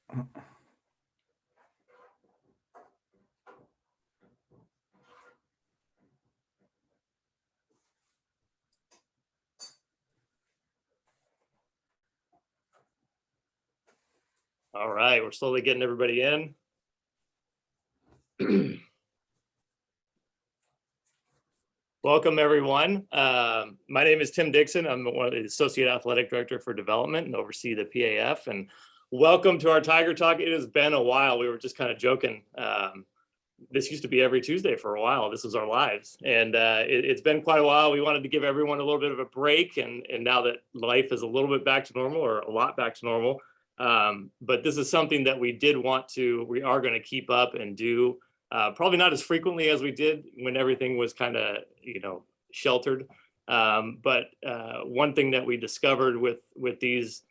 All right, we're slowly getting everybody in. Welcome, everyone. My name is Tim Dixon. I'm one of the Associate Athletic Director for Development and oversee the PAF. And welcome to our Tiger Talk. It has been a while. We were just kind of joking. This used to be every Tuesday for a while. This was our lives. And it's been quite a while. We wanted to give everyone a little bit of a break. And now that life is a little bit back to normal, or a lot back to normal, but this is something that we are going to keep up and do. Probably not as frequently as we did when everything was kind of, sheltered. But one thing that we discovered with these,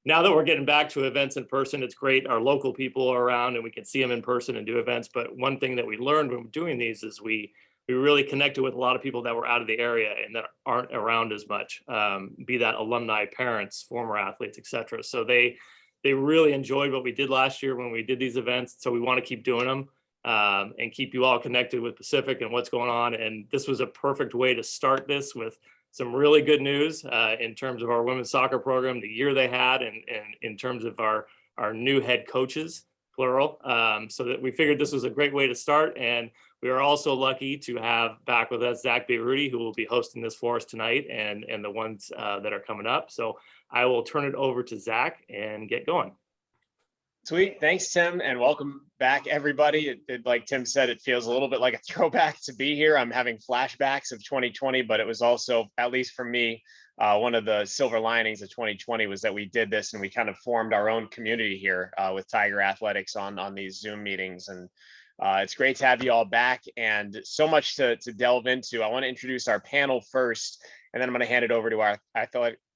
now that we're getting back to events in person, it's great. Our local people are around and we can see them in person and do events. But one thing that we learned when doing these is we really connected with a lot of people that were out of the area and that aren't around as much, be that alumni, parents, former athletes, et cetera. So they really enjoyed what we did last year when we did these events. So we want to keep doing them. And keep you all connected with Pacific and what's going on. And this was a perfect way to start this with some really good news in terms of our women's soccer program, the year they had, and in terms of our new head coaches, plural. So that we figured this was a great way to start. And we are also lucky to have back with us Zack Bayrouty, who will be hosting this for us tonight, and the ones that are coming up. So I will turn it over to Zack and get going. Sweet. Thanks, Tim, and welcome back, everybody. Like Tim said, it feels a little bit like a throwback to be here. I'm having flashbacks of 2020, but it was also, at least for me, one of the silver linings of 2020 was that we did this and we kind of formed our own community here with Tiger Athletics on these Zoom meetings. And it's great to have you all back, and so much to delve into. I want to introduce our panel first, and then I'm going to hand it over to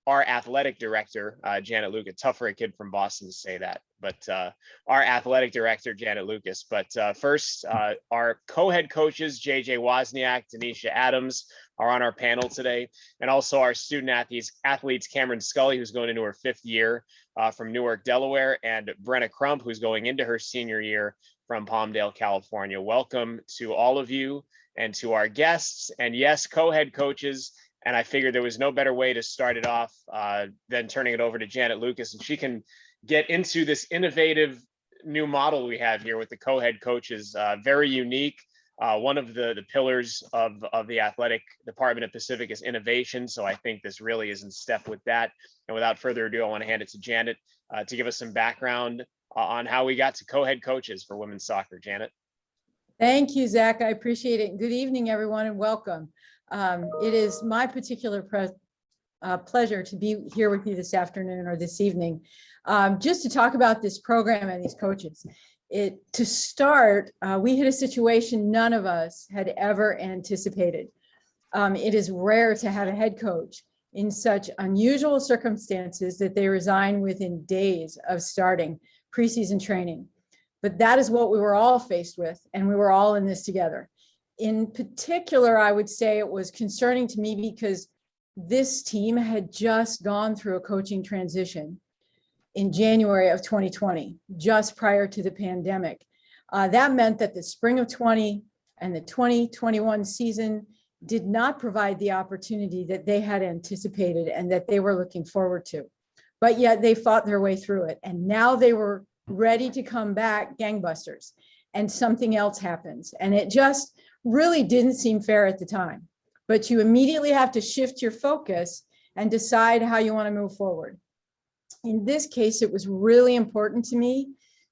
our athletic director, Janet Lucas. Tough for a kid from Boston to say that, but our athletic director, Janet Lucas. But first, our co-head coaches, JJ Wozniak, Danesha Adams, are on our panel today. And also our student athletes, Cameron Scully, who's going into her 5th year from Newark, Delaware, and Brenna Crump, who's going into her senior year from Palmdale, California. Welcome to all of you and to our guests, and yes, co-head coaches. And I figured there was no better way to start it off than turning it over to Janet Lucas, and she can get into this innovative new model we have here with the co-head coaches. Very unique. One of the pillars of the athletic department at Pacific is innovation. So I think this really is in step with that. And without further ado, I want to hand it to Janet to give us some background on how we got to co-head coaches for women's soccer. Janet. Thank you, Zach. I appreciate it. Good evening, everyone, and welcome. It is my particular pleasure to be here with you this afternoon or this evening, just to talk about this program and these coaches. To start, we hit a situation none of us had ever anticipated. It is rare to have a head coach in such unusual circumstances that they resign within days of starting preseason training. But that is what we were all faced with, and we were all in this together. In particular, I would say it was concerning to me because this team had just gone through a coaching transition in January of 2020, just prior to the pandemic. That meant that the spring of 20 and the 2021 season did not provide the opportunity that they had anticipated and that they were looking forward to. But yet they fought their way through it. And now they were ready to come back gangbusters. And something else happens. And it just really didn't seem fair at the time. But you immediately have to shift your focus and decide how you want to move forward. In this case, it was really important to me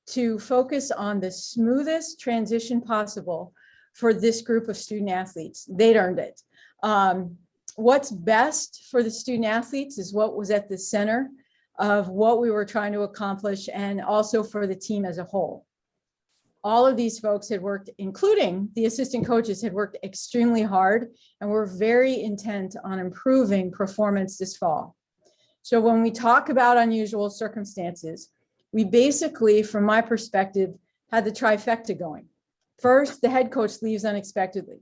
to focus on the smoothest transition possible for this group of student athletes. They'd earned it. What's best for the student athletes is what was at the center of what we were trying to accomplish, and also for the team as a whole. All of these folks had worked, including the assistant coaches, had worked extremely hard and were very intent on improving performance this fall. So when we talk about unusual circumstances, we basically, from my perspective, had the trifecta going. First, the head coach leaves unexpectedly.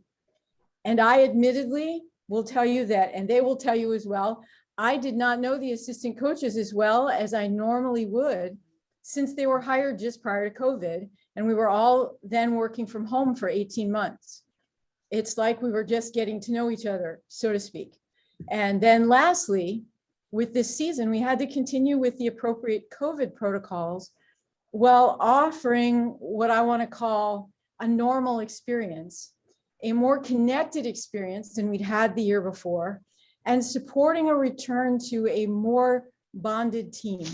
And I admittedly will tell you that, and they will tell you as well, I did not know the assistant coaches as well as I normally would since they were hired just prior to COVID, and we were all then working from home for 18 months. It's like we were just getting to know each other, so to speak. And then lastly, with this season, we had to continue with the appropriate COVID protocols while offering what I want to call a normal experience, a more connected experience than we'd had the year before, and supporting a return to a more bonded team.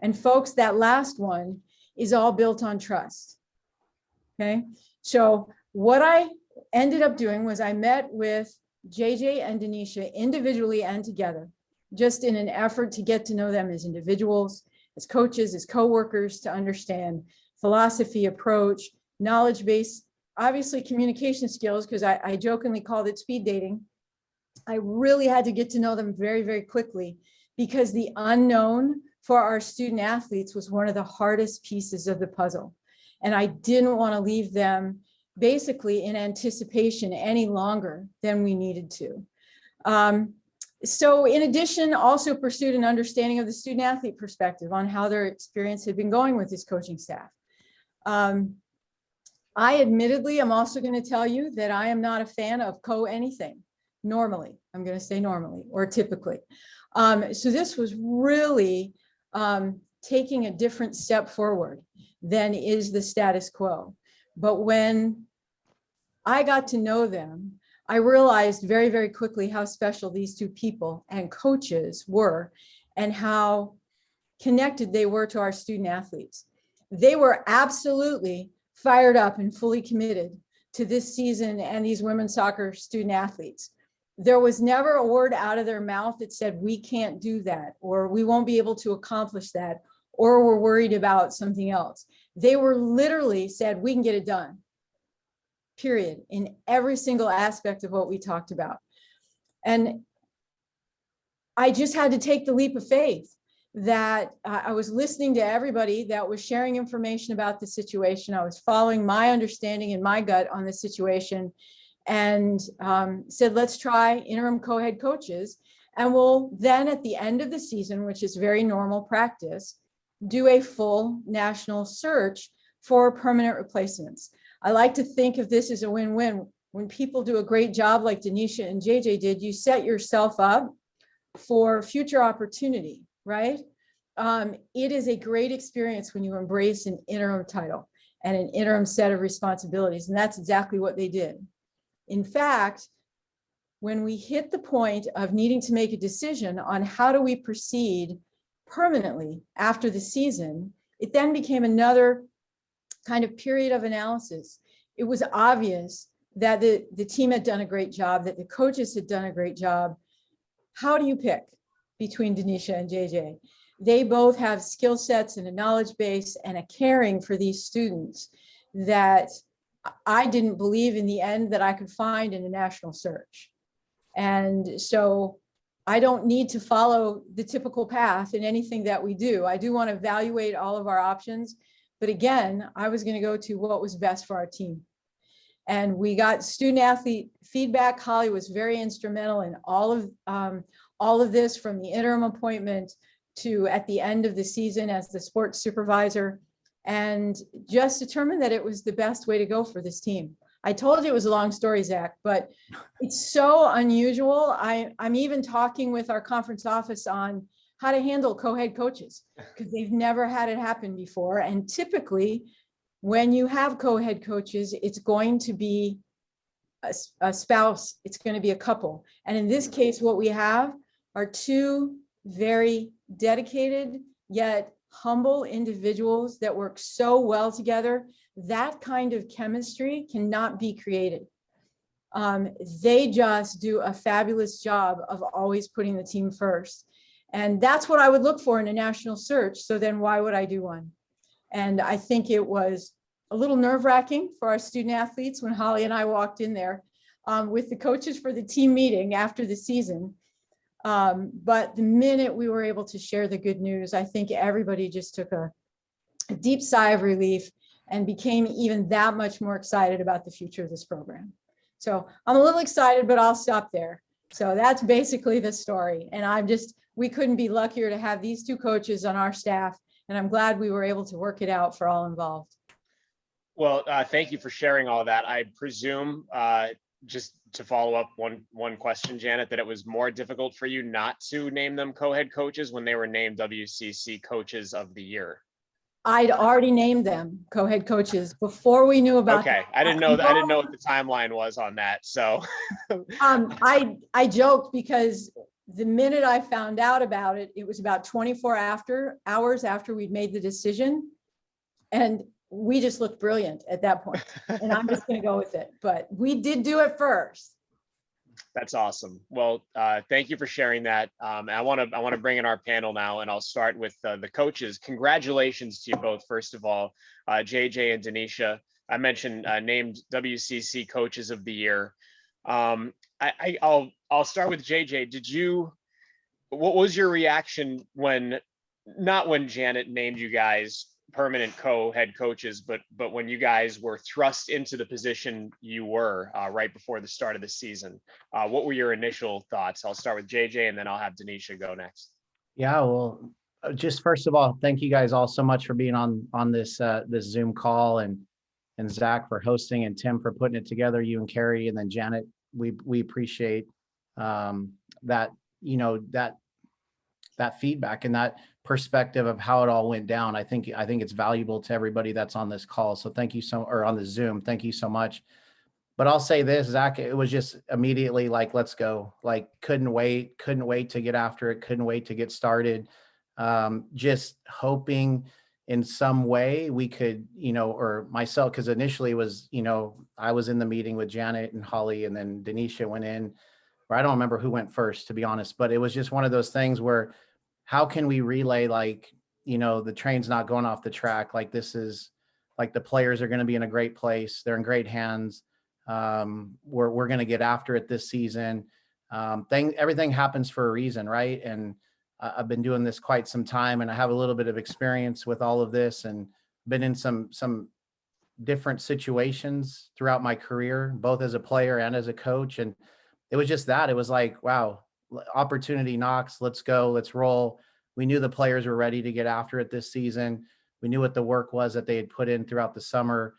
And folks, that last one is all built on trust. Okay, so what I ended up doing was I met with JJ and Danesha individually and together, just in an effort to get to know them as individuals, as coaches, as coworkers, to understand philosophy, approach, knowledge base, obviously communication skills, because I jokingly called it speed dating. I really had to get to know them very, very quickly, because the unknown for our student athletes was one of the hardest pieces of the puzzle. And I didn't want to leave them basically in anticipation any longer than we needed to. So in addition, also pursued an understanding of the student athlete perspective on how their experience had been going with this coaching staff. I admittedly am also going to tell you that I am not a fan of anything normally. I'm going to say normally or typically. So this was really taking a different step forward than is the status quo. But when I got to know them, I realized very, very quickly how special these two people and coaches were and how connected they were to our student athletes. They were absolutely fired up and fully committed to this season and these women's soccer student athletes. There was never a word out of their mouth that said, we can't do that, or we won't be able to accomplish that, or we're worried about something else. They were literally said, we can get it done, period, in every single aspect of what we talked about. And I just had to take the leap of faith that I was listening to everybody that was sharing information about the situation. I was following my understanding and my gut on the situation, and said, let's try interim co-head coaches. And we'll then at the end of the season, which is very normal practice, do a full national search for permanent replacements. I like to think of this as a win-win. When people do a great job like Danesha and JJ did, you set yourself up for future opportunity, right? It is a great experience when you embrace an interim title and an interim set of responsibilities. And that's exactly what they did. In fact, when we hit the point of needing to make a decision on how do we proceed permanently after the season, it then became another kind of period of analysis. It was obvious that the team had done a great job, that the coaches had done a great job. How do you pick between Danesha and JJ? They both have skill sets and a knowledge base and a caring for these students that I didn't believe in the end that I could find in a national search. And so I don't need to follow the typical path in anything that we do. I do want to evaluate all of our options. But again, I was going to go to what was best for our team. And we got student athlete feedback. Holly was very instrumental in all of this, from the interim appointment to at the end of the season as the sports supervisor, and just determined that it was the best way to go for this team. I told you it was a long story, Zack, but it's so unusual. I'm even talking with our conference office on how to handle co-head coaches, because they've never had it happen before. And typically, when you have co-head coaches, it's going to be a spouse, it's going to be a couple. And in this case, what we have are two very dedicated yet humble individuals that work so well together. That kind of chemistry cannot be created. They just do a fabulous job of always putting the team first. And that's what I would look for in a national search. So then why would I do one? And I think it was a little nerve-wracking for our student athletes when Holly and I walked in there with the coaches for the team meeting after the season. But the minute we were able to share the good news, I think everybody just took a deep sigh of relief and became even that much more excited about the future of this program. So I'm a little excited, but I'll stop there. So that's basically the story. And we couldn't be luckier to have these two coaches on our staff And I'm glad we were able to work it out for all involved. Well, thank you for sharing all that. I presume, just to follow up one question, Janet, that it was more difficult for you not to name them co-head coaches when they were named WCC Coaches of the Year. I'd already named them co-head coaches before we knew about. Okay, I didn't know that. I didn't know what the timeline was on that. So, I joked because the minute I found out about it, it was about 24 hours after we'd made the decision, and we just looked brilliant at that point. And I'm just going to go with it. But we did do it first. that's awesome. Well, thank you for sharing that. I want to bring in our panel now, and I'll start with the coaches. Congratulations to you both, first of all, JJ and Danesha. I mentioned named WCC Coaches of the Year. I'll start with JJ. What was your reaction not when Janet named you guys permanent co-head coaches, but when you guys were thrust into the position you were right before the start of the season? What were your initial thoughts? I'll start with JJ, and then I'll have Danesha go next. Yeah, well, just first of all, thank you guys all so much for being on this this Zoom call, and Zack for hosting, and Tim for putting it together, you and Carrie, and then Janet. We appreciate that, that feedback and that perspective of how it all went down. I think it's valuable to everybody that's on this call. So thank you or on the Zoom. Thank you so much. But I'll say this, Zack, it was just immediately like, let's go. Like, couldn't wait to get after it. Couldn't wait to get started. Just hoping in some way we could, or myself, because initially it was, I was in the meeting with Janet and Holly, and then Danesha went in, or I don't remember who went first, to be honest, but it was just one of those things where, how can we relay, like, the train's not going off the track. Like, this is like, the players are going to be in a great place. They're in great hands. We're going to get after it this season. Everything happens for a reason, right? And I've been doing this quite some time, and I have a little bit of experience with all of this, and been in some different situations throughout my career, both as a player and as a coach. And it was just that. It was like, wow, opportunity knocks, let's go, let's roll. We knew the players were ready to get after it this season. We knew what the work was that they had put in throughout the summer,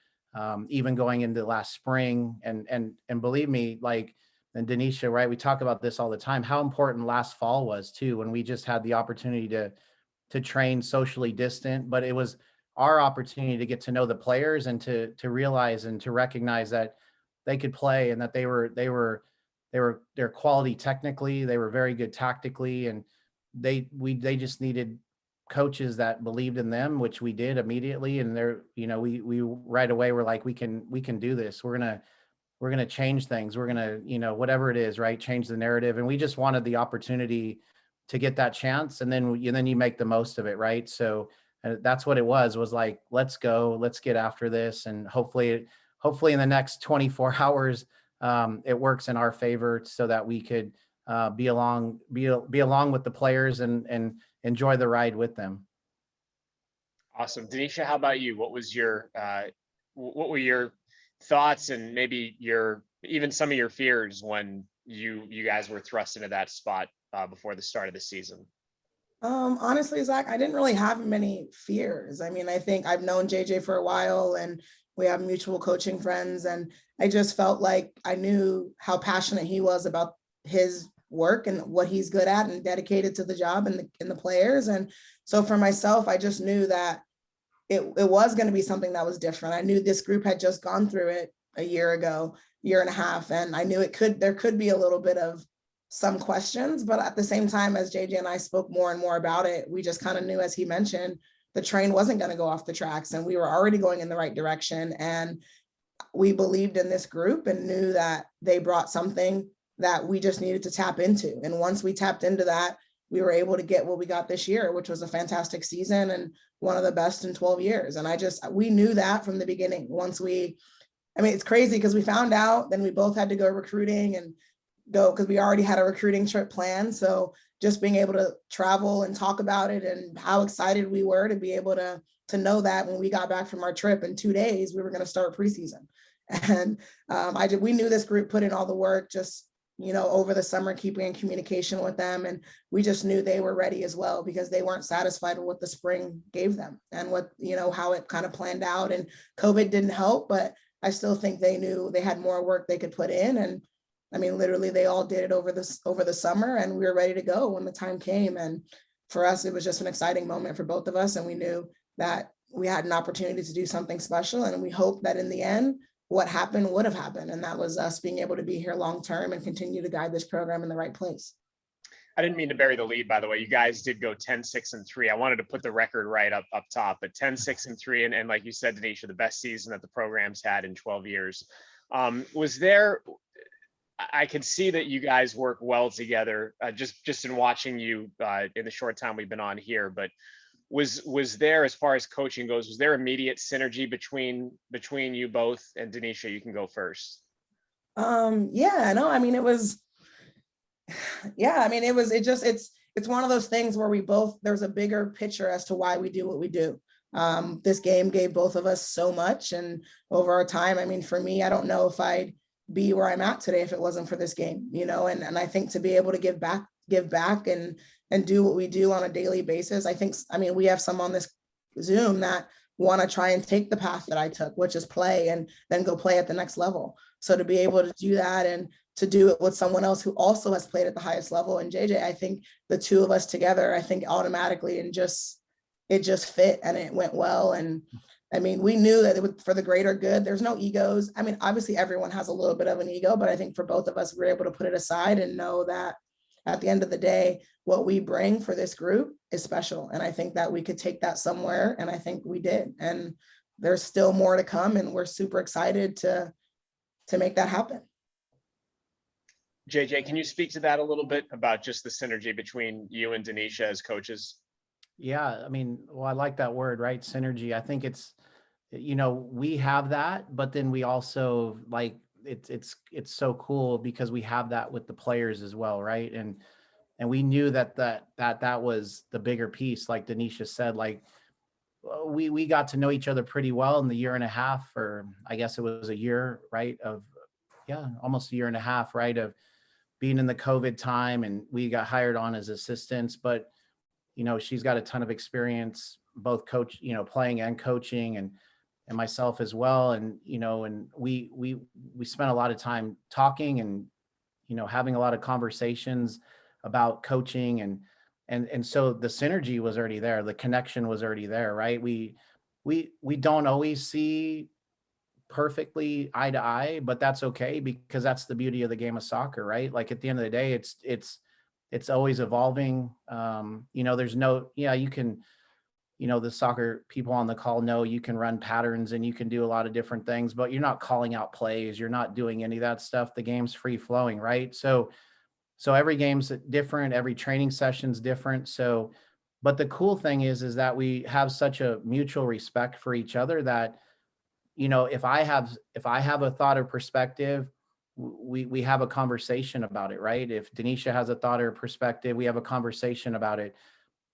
even going into last spring. And believe me, like, and Danesha, right, we talk about this all the time, how important last fall was too, when we just had the opportunity to train socially distant, but it was our opportunity to get to know the players, and to realize and to recognize that they could play, and that they're quality technically, they were very good tactically, and they just needed coaches that believed in them, which we did immediately. And we right away were like, we can do this. We're gonna change things. We're gonna, whatever it is, right, change the narrative. And we just wanted the opportunity to get that chance, and then you make the most of it, right? So that's what it was like, let's go, let's get after this, and hopefully in the next 24 hours. It works in our favor, so that we could be along with the players and enjoy the ride with them. Awesome. Danesha, how about you? What were your thoughts, and maybe even some of your fears when you guys were thrust into that spot before the start of the season? Honestly, Zack, I didn't really have many fears. I mean, I think I've known JJ for a while, and we have mutual coaching friends, and I just felt like I knew how passionate he was about his work and what he's good at, and dedicated to the job and the players. And so for myself, I just knew that it was going to be something that was different. I knew this group had just gone through it a year and a half, and I knew there could be a little bit of some questions, but at the same time, as JJ and I spoke more and more about it, we just kind of knew, as he mentioned, the train wasn't going to go off the tracks, and we were already going in the right direction. And we believed in this group and knew that they brought something that we just needed to tap into. And once we tapped into that, we were able to get what we got this year, which was a fantastic season and one of the best in 12 years. And we knew that from the beginning. It's crazy because we found out, then we both had to go recruiting and go, because we already had a recruiting trip planned. So just being able to travel and talk about it, and how excited we were to be able to know that when we got back from our trip in 2 days, we were going to start preseason. And we knew this group put in all the work, just over the summer, keeping in communication with them. And we just knew they were ready as well, because they weren't satisfied with what the spring gave them and what, how it kind of planned out. And COVID didn't help, but I still think they knew they had more work they could put in. And I mean, literally they all did it over the summer, and we were ready to go when the time came. And for us, it was just an exciting moment for both of us. And we knew that we had an opportunity to do something special. And we hope that in the end, what happened would have happened. And that was us being able to be here long-term and continue to guide this program in the right place. I didn't mean to bury the lead, by the way. You guys did go 10-6-3. I wanted to put the record right up top, but 10-6-3. And like you said, Danesha, the best season that the program's had in 12 years. I could see that you guys work well together, just in watching you in the short time we've been on here, but was there, as far as coaching goes, was there immediate synergy between you both? And Danesha, you can go first. Yeah, no, I mean, it's one of those things where there's a bigger picture as to why we do what we do. This game gave both of us so much, and over our time, I mean, for me, I don't know if I'd be where I'm at today if it wasn't for this game, and I think to be able to give back and do what we do on a daily basis. I mean, we have some on this Zoom that want to try and take the path that I took, which is play and then go play at the next level. So to be able to do that and to do it with someone else who also has played at the highest level, and JJ, I think the two of us together, I think automatically it just fit and it went well. And I mean, we knew that it was for the greater good. There's no egos. I mean, obviously everyone has a little bit of an ego, but I think for both of us, we were able to put it aside and know that at the end of the day, what we bring for this group is special. And I think that we could take that somewhere, and I think we did. And there's still more to come, and we're super excited to make that happen. JJ, can you speak to that a little bit about just the synergy between you and Danesha as coaches? Yeah, I mean, well, I like that word, right? Synergy. I think it's, we have that, but then we also like, it's so cool because we have that with the players as well, right? And we knew that was the bigger piece. Like Danesha said, like we got to know each other pretty well in the year and a half, or I guess it was a year, right? Almost a year and a half, right? Of being in the COVID time, and we got hired on as assistants, but she's got a ton of experience, both playing and coaching, and myself as well. And, and we spent a lot of time talking and, having a lot of conversations about coaching. And so the synergy was already there. The connection was already there, right? We don't always see perfectly eye to eye, but that's okay, because that's the beauty of the game of soccer, right? Like at the end of the day, it's always evolving. There's you can, the soccer people on the call know you can run patterns and you can do a lot of different things, but you're not calling out plays. You're not doing any of that stuff. The game's free flowing, right? So every game's different. Every training session's different. But the cool thing is that we have such a mutual respect for each other that, if I have a thought or perspective, we have a conversation about it, right? If Danesha has a thought or perspective, we have a conversation about it.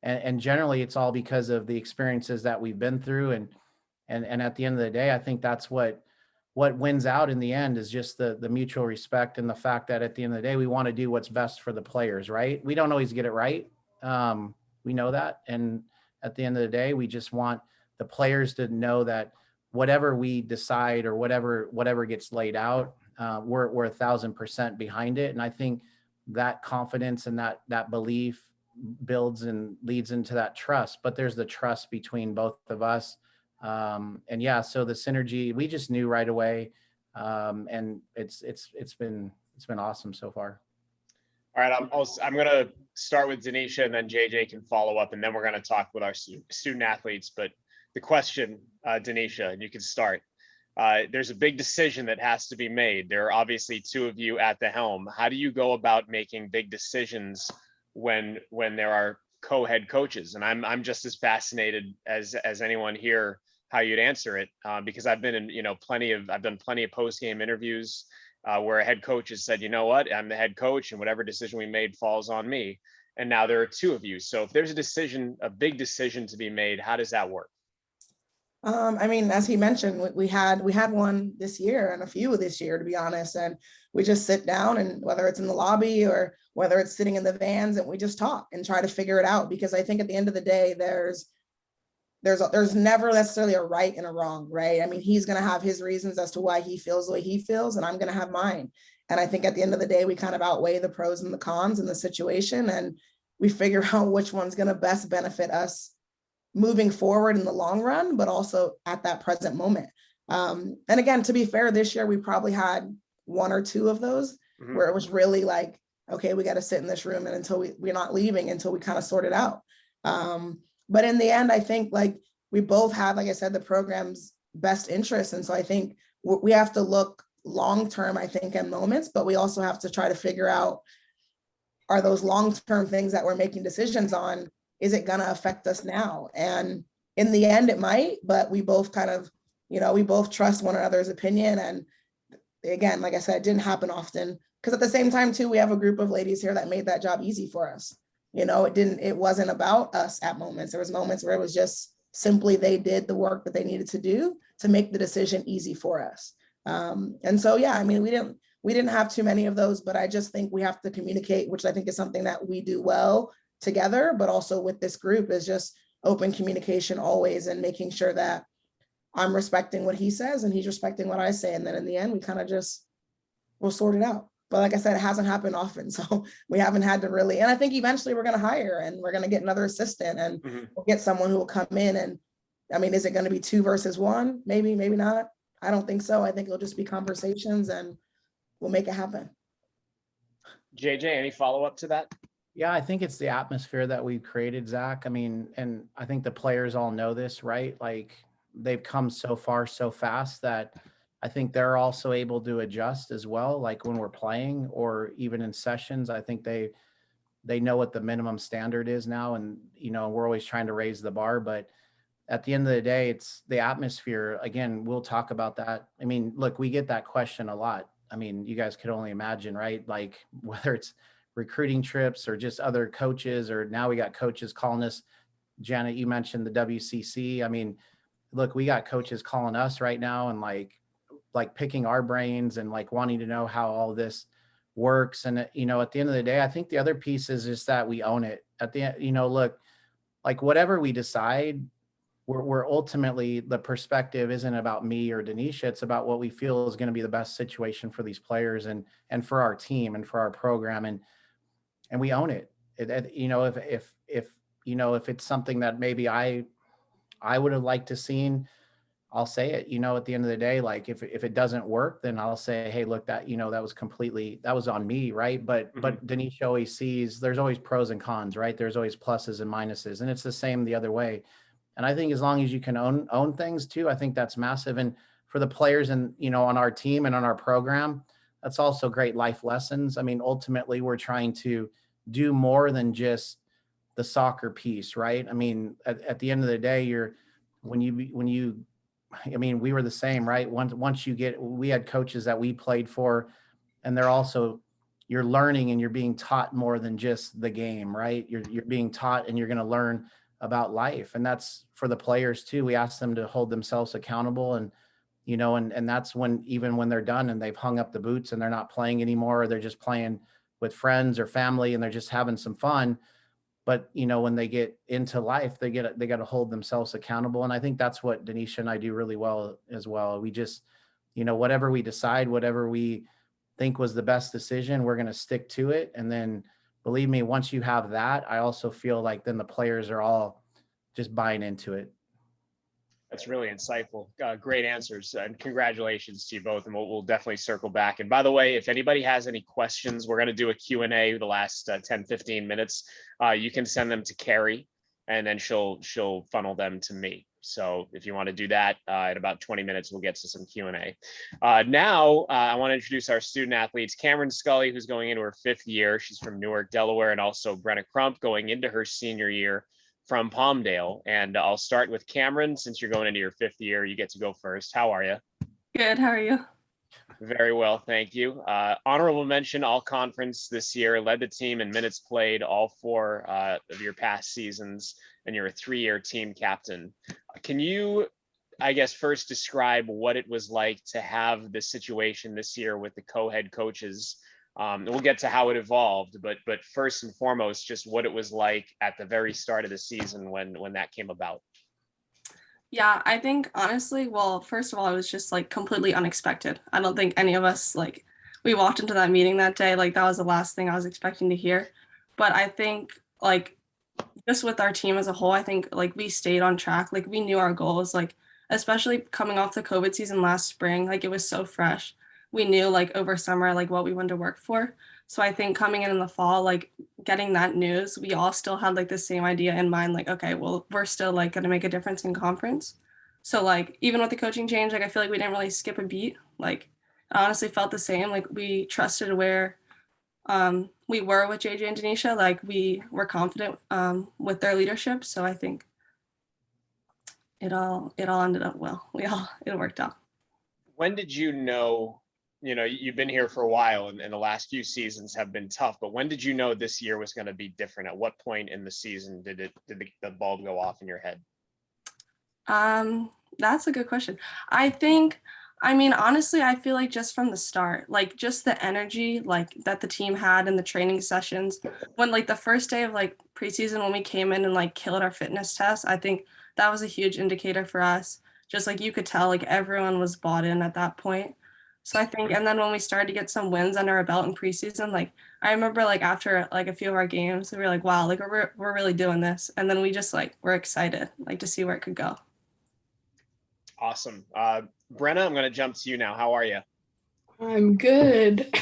And generally it's all because of the experiences that we've been through. And at the end of the day, I think that's what wins out in the end is just the mutual respect, and the fact that at the end of the day, we want to do what's best for the players, right? We don't always get it right. We know that. And at the end of the day, we just want the players to know that whatever we decide or whatever gets laid out, we're 1,000% behind it. And I think that confidence and that belief builds and leads into that trust, but there's the trust between both of us. So the synergy, we just knew right away. And it's been awesome so far. All right, I'm going to start with Danesha, and then JJ can follow up, and then we're going to talk with our student athletes. But the question, Danesha, and you can start. There's a big decision that has to be made. There are obviously two of you at the helm. How do you go about making big decisions when there are co-head coaches? And I'm just as fascinated as anyone here how you'd answer it, because I've been in I've done plenty of post-game interviews where a head coach has said, you know what, I'm the head coach, and whatever decision we made falls on me. And now there are two of you. So if there's a big decision to be made, how does that work? I mean, as he mentioned, we had one this year and a few this year, to be honest. And we just sit down, and whether it's in the lobby or whether it's sitting in the vans, and we just talk and try to figure it out. Because I think at the end of the day, there's never necessarily a right and a wrong, right? I mean, he's going to have his reasons as to why he feels the way he feels, and I'm going to have mine. And I think at the end of the day, we kind of outweigh the pros and the cons in the situation, and we figure out which one's going to best benefit us moving forward in the long run, but also at that present moment. And again, to be fair, this year we probably had one or two of those where it was really like, okay, we got to sit in this room and until we're not leaving until we kind of sort it out. But in the end, I think like we both have, like I said, the program's best interests. And so I think we have to look long-term, I think, in moments, but we also have to try to figure out, are those long-term things that we're making decisions on, is it going to affect us now? And in the end, it might, but we both kind of, we both trust one another's opinion. And again, like I said, it didn't happen often, because at the same time too, we have a group of ladies here that made that job easy for us. It wasn't about us at moments. There was moments where it was just simply they did the work that they needed to do to make the decision easy for us. And so, yeah, I mean, we didn't have too many of those, but I just think we have to communicate, which I think is something that we do well together, but also with this group, is just open communication always, and making sure that I'm respecting what he says and he's respecting what I say. And then in the end, we kind of we'll sort it out. But like I said, it hasn't happened often. So we haven't had to really, and I think eventually we're going to hire and we're going to get another assistant, and we'll get someone who will come in. And I mean, is it going to be 2 versus 1? Maybe, maybe not. I don't think so. I think it'll just be conversations and we'll make it happen. JJ, any follow-up to that? Yeah, I think it's the atmosphere that we've created, Zach. I mean, and I think the players all know this, right? Like they've come so far so fast that I think they're also able to adjust as well. Like when we're playing or even in sessions, I think they know what the minimum standard is now. And, we're always trying to raise the bar, but at the end of the day, it's the atmosphere. Again, we'll talk about that. I mean, look, we get that question a lot. I mean, you guys could only imagine, right? Like whether it's recruiting trips or just other coaches, or now we got coaches calling us. Janet, you mentioned the WCC. I mean, look, we got coaches calling us right now and like picking our brains and like wanting to know how all this works. And, at the end of the day, I think the other piece is just that we own it at the end. Look, like whatever we decide, we're ultimately, the perspective isn't about me or Danesha. It's about what we feel is going to be the best situation for these players and for our team and for our program. And we own it. If it's something that maybe I would have liked to seen, I'll say it, at the end of the day, like if it doesn't work, then I'll say, hey, look, that was on me. Right. But Danesha always sees, there's always pros and cons, right? There's always pluses and minuses, and it's the same the other way. And I think as long as you can own things too, I think that's massive. And for the players and, on our team and on our program, that's also great life lessons. I mean, ultimately we're trying to do more than just the soccer piece, right? I mean, at the end of the day, we were the same, right? Once we had coaches that we played for, and you're learning and you're being taught more than just the game, right? You're being taught and you're going to learn about life. And that's for the players too. We ask them to hold themselves accountable, and, and that's when, even when they're done and they've hung up the boots and they're not playing anymore, or they're just playing with friends or family and they're just having some fun. But, when they get into life, they got to hold themselves accountable. And I think that's what Danesha and I do really well as well. We just, whatever we decide, whatever we think was the best decision, we're going to stick to it. And then believe me, once you have that, I also feel like then the players are all just buying into it. That's really insightful. Great answers, and congratulations to you both. And we'll definitely circle back. And by the way, if anybody has any questions, we're going to do a Q&A the last 10, 15 minutes. You can send them to Carrie, and then she'll funnel them to me. So if you want to do that, in about 20 minutes, we'll get to some Q&A. Now, I want to introduce our student athletes. Cameron Scully, who's going into her 5th year. She's from Newark, Delaware, and also Brenna Crump going into her senior year from Palmdale. And I'll start with Cameron. Since you're going into your 5th year, you get to go first. How are you? Good. How are you? Very well, thank you. Honorable mention, all conference this year, led the team in minutes played all 4 of your past seasons, and you're a 3-year team captain. Can you I guess first describe what it was like to have the situation this year with the co-head coaches. And we'll get to how it evolved, but first and foremost, just what it was like at the very start of the season when that came about. Yeah, I think honestly, well, first of all, it was just like completely unexpected. I don't think any of us we walked into that meeting that day, like that was the last thing I was expecting to hear. But I think like just with our team as a whole, I think like we stayed on track. Like we knew our goals, like especially coming off the COVID season last spring, like it was so fresh. We knew like over summer, like what we wanted to work for. So I think coming in the fall, like getting that news, we all still had like the same idea in mind, like, okay, well, we're still like going to make a difference in conference. So like, even with the coaching change, like I feel like we didn't really skip a beat. Like I honestly felt the same. Like we trusted where we were with JJ and Danesha, like we were confident with their leadership. So I think it all ended up well. It worked out. When did you know, you've been here for a while and the last few seasons have been tough, but when did you know this year was going to be different? At what point in the season did the bulb go off in your head? That's a good question. Honestly, I feel like just from the start, like just the energy like that the team had in the training sessions, when like the first day of like preseason, when we came in and like killed our fitness test, I think that was a huge indicator for us. Just like you could tell, like everyone was bought in at that point. So I think, and then when we started to get some wins under our belt in preseason, like I remember like after like a few of our games, we were like, wow, like we're really doing this. And then we just like, we're excited like to see where it could go. Awesome. Brenna, I'm going to jump to you now. How are you? I'm good.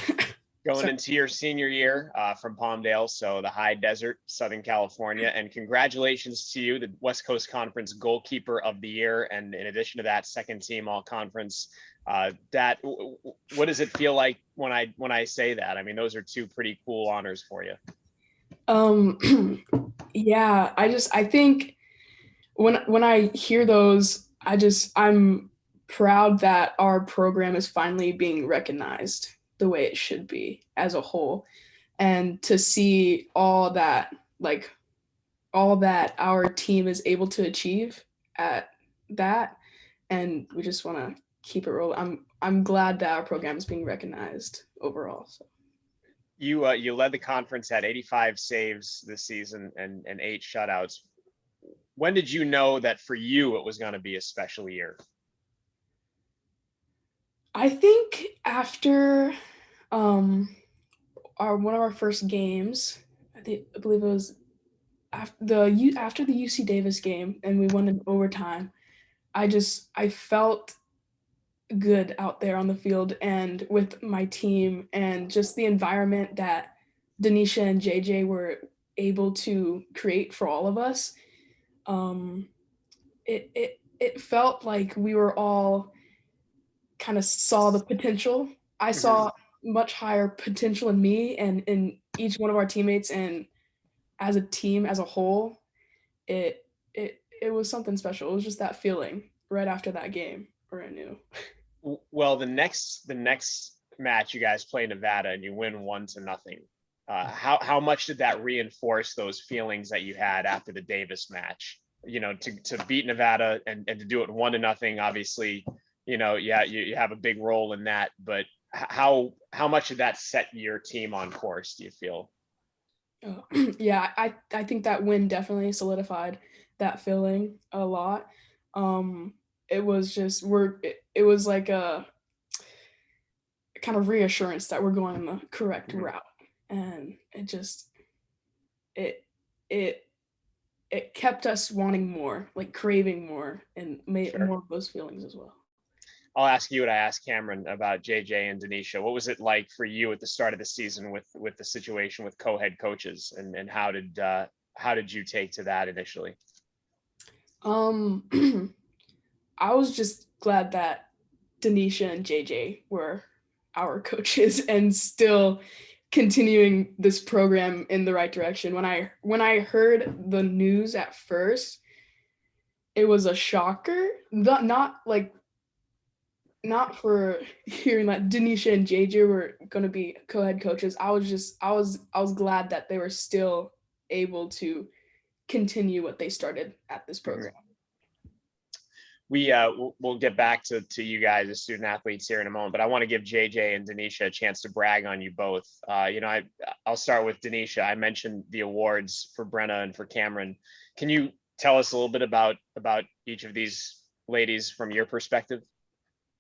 Going into your senior year from Palmdale, so the high desert, Southern California. And congratulations to you, the West Coast Conference Goalkeeper of the Year. And in addition to that, second team all conference. What does it feel like when I say that? I mean, those are two pretty cool honors for you. Yeah, I think when I hear those, I'm proud that our program is finally being recognized the way it should be as a whole, and to see all that our team is able to achieve at that, and we just want to keep it rolling. I'm glad that our program is being recognized overall. So. You led the conference, had 85 saves this season and 8 shutouts. When did you know that for you it was going to be a special year? I think after one of our first games, I believe it was after the UC Davis game, and we won in overtime. I felt good out there on the field and with my team, and just the environment that Danesha and JJ were able to create for all of us. It felt like we were all kind of saw the potential. I saw much higher potential in me and in each one of our teammates, and as a team as a whole, it was something special. It was just that feeling right after that game where I knew. Well, the next match you guys play Nevada and you win 1-0. How much did that reinforce those feelings that you had after the Davis match? To beat Nevada and to do it 1-0, obviously, you have a big role in that, but how much did that set your team on course, do you feel? Yeah, I think that win definitely solidified that feeling a lot. It was just it was like a kind of reassurance that we're going the correct route, and it kept us wanting more, like craving more, and made more of those feelings as well. I'll ask you what I asked Cameron about JJ and Danesha. What was it like for you at the start of the season with the situation with co-head coaches, and how did you take to that initially? I was just glad that Danesha and JJ were our coaches and still continuing this program in the right direction. When I heard the news at first, it was a shocker. Not for hearing that Danesha and JJ were going to be co-head coaches. I was glad that they were still able to continue what they started at this program. we'll get back to you guys as student athletes here in a moment, but I want to give JJ and Danesha a chance to brag on you both. I'll start with Danesha. I mentioned the awards for Brenna and for Cameron. Can you tell us a little bit about each of these ladies from your perspective?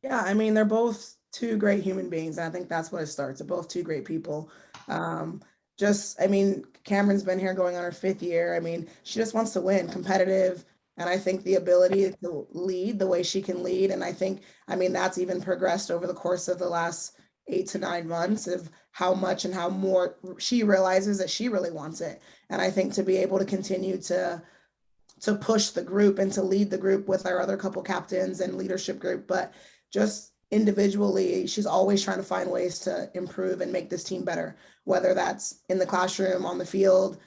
Yeah, I mean, they're both two great human beings. And I think that's what it starts. They're both two great people. I mean, Cameron's been here going on her 5th year. I mean, she just wants to win, competitive. And I think the ability to lead the way she can lead. And I mean, that's even progressed over the course of the last 8 to 9 months of how much and how more she realizes that she really wants it. And I think to be able to continue to push the group and to lead the group with our other couple captains and leadership group, but just individually, she's always trying to find ways to improve and make this team better, whether that's in the classroom, on the field,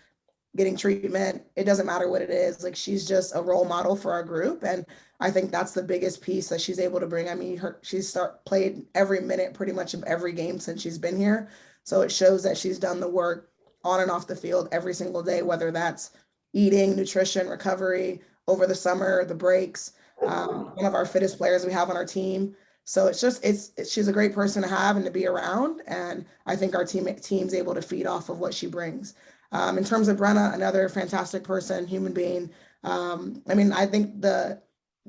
getting treatment. It doesn't matter what it is. Like, she's just a role model for our group. And I think that's the biggest piece that she's able to bring. I mean, she's played every minute pretty much of every game since she's been here. So it shows that she's done the work on and off the field every single day, whether that's eating, nutrition, recovery, over the summer, the breaks. One of our fittest players we have on our team. So she's a great person to have and to be around. And I think our team's able to feed off of what she brings. In terms of Brenna, another fantastic person, human being. I mean, I think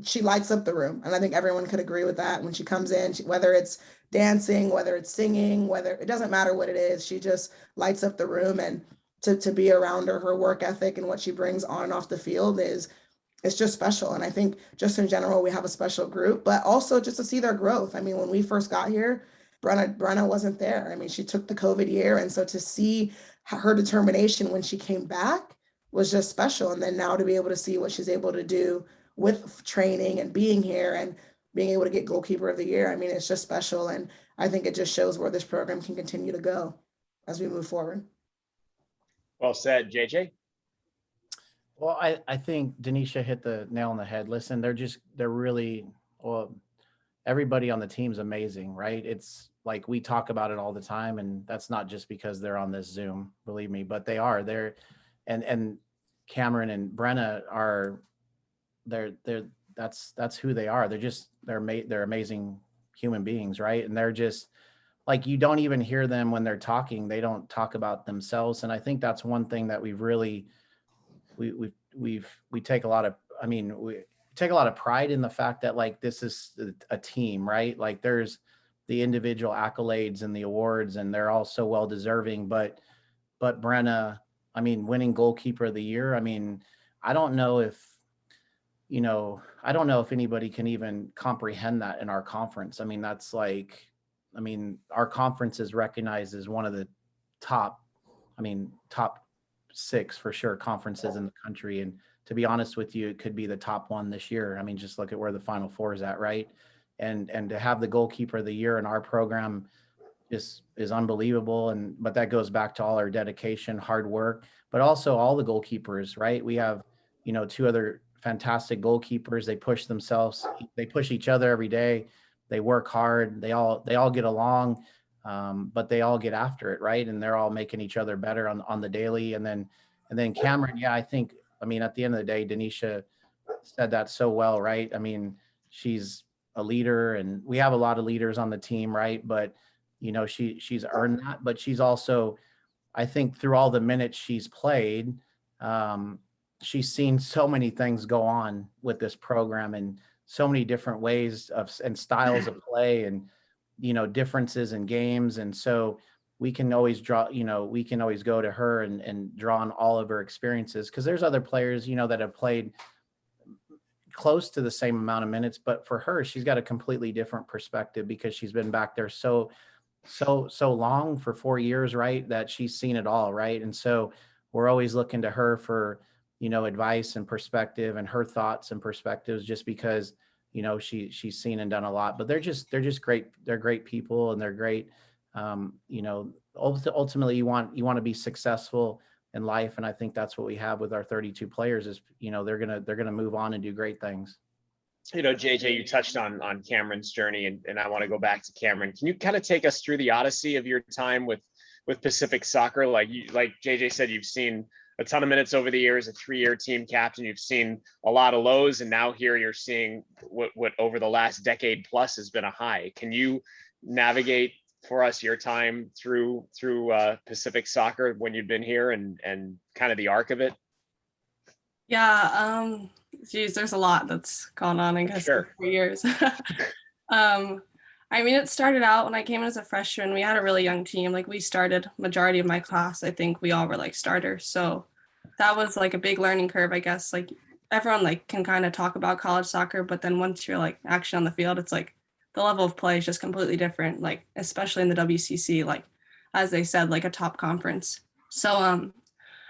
she lights up the room, and I think everyone could agree with that. When she comes in, whether it's dancing, whether it's singing, it doesn't matter what it is, she just lights up the room. And to be around her work ethic and what she brings on and off the field it's just special. And I think just in general, we have a special group, but also just to see their growth. I mean, when we first got here, Brenna wasn't there. I mean, she took the COVID year. And so to see her determination when she came back was just special. And then now to be able to see what she's able to do with training and being here and being able to get goalkeeper of the year. I mean, it's just special. And I think it just shows where this program can continue to go as we move forward. Well said, JJ. Well, I think Danesha hit the nail on the head. Listen, they're really, well, everybody on the team's amazing, right? It's like we talk about it all the time, and that's not just because they're on this Zoom, believe me, but they are. And Cameron and Brenna that's who they are. They're amazing human beings, right? And they're just like, you don't even hear them when they're talking. They don't talk about themselves. And I think that's one thing that we've really we take a lot of, we take a lot of pride in the fact that, like, this is a team, right? Like, there's the individual accolades and the awards, and they're all so well deserving, but Brenna, winning goalkeeper of the year. I don't know if anybody can even comprehend that in our conference. That's like, our conference is recognized as one of the top 6 for sure conferences in the country. And to be honest with you, it could be the top one this year. Just look at where the Final Four is at, right? And to have the goalkeeper of the year in our program is unbelievable. But that goes back to all our dedication, hard work, but also all the goalkeepers, right? We have, 2 other fantastic goalkeepers. They push themselves, they push each other every day. They work hard. They all get along. But they all get after it, right? And they're all making each other better on the daily. And then Cameron, yeah, I think, at the end of the day, Danesha said that so well, right? She's a leader, and we have a lot of leaders on the team, right? But, she's earned that, but she's also, I think, through all the minutes she's played, she's seen so many things go on with this program and so many different ways and styles of play and, differences in games. And so we can always go to her and draw on all of her experiences. Cause there's other players, that have played close to the same amount of minutes, but for her, she's got a completely different perspective because she's been back there so long, for 4 years, right? That she's seen it all. Right. And so we're always looking to her for, advice and perspective and her thoughts and perspectives, just because, she's seen and done a lot. But they're just great. They're great people, and they're great. Ultimately you want to be successful in life. And I think that's what we have with our 32 players is, they're going to move on and do great things. JJ, you touched on Cameron's journey, and I want to go back to Cameron. Can you kind of take us through the odyssey of your time with Pacific Soccer? Like JJ said, you've seen a ton of minutes over the years, a 3-year team captain. You've seen a lot of lows, and now here you're seeing what over the last decade plus has been a high. Can you navigate for us your time through Pacific soccer when you've been here and kind of the arc of it? Yeah, geez, there's a lot that's gone on, I guess, Sure. in 3 years. I mean, it started out when I came in as a freshman, we had a really young team. Like, we started, majority of my class, I think we all were like starters. So that was like a big learning curve, I guess. Like, everyone like can kind of talk about college soccer, but then once you're like actually on the field, it's like the level of play is just completely different, like especially in the WCC, like as they said, like a top conference. So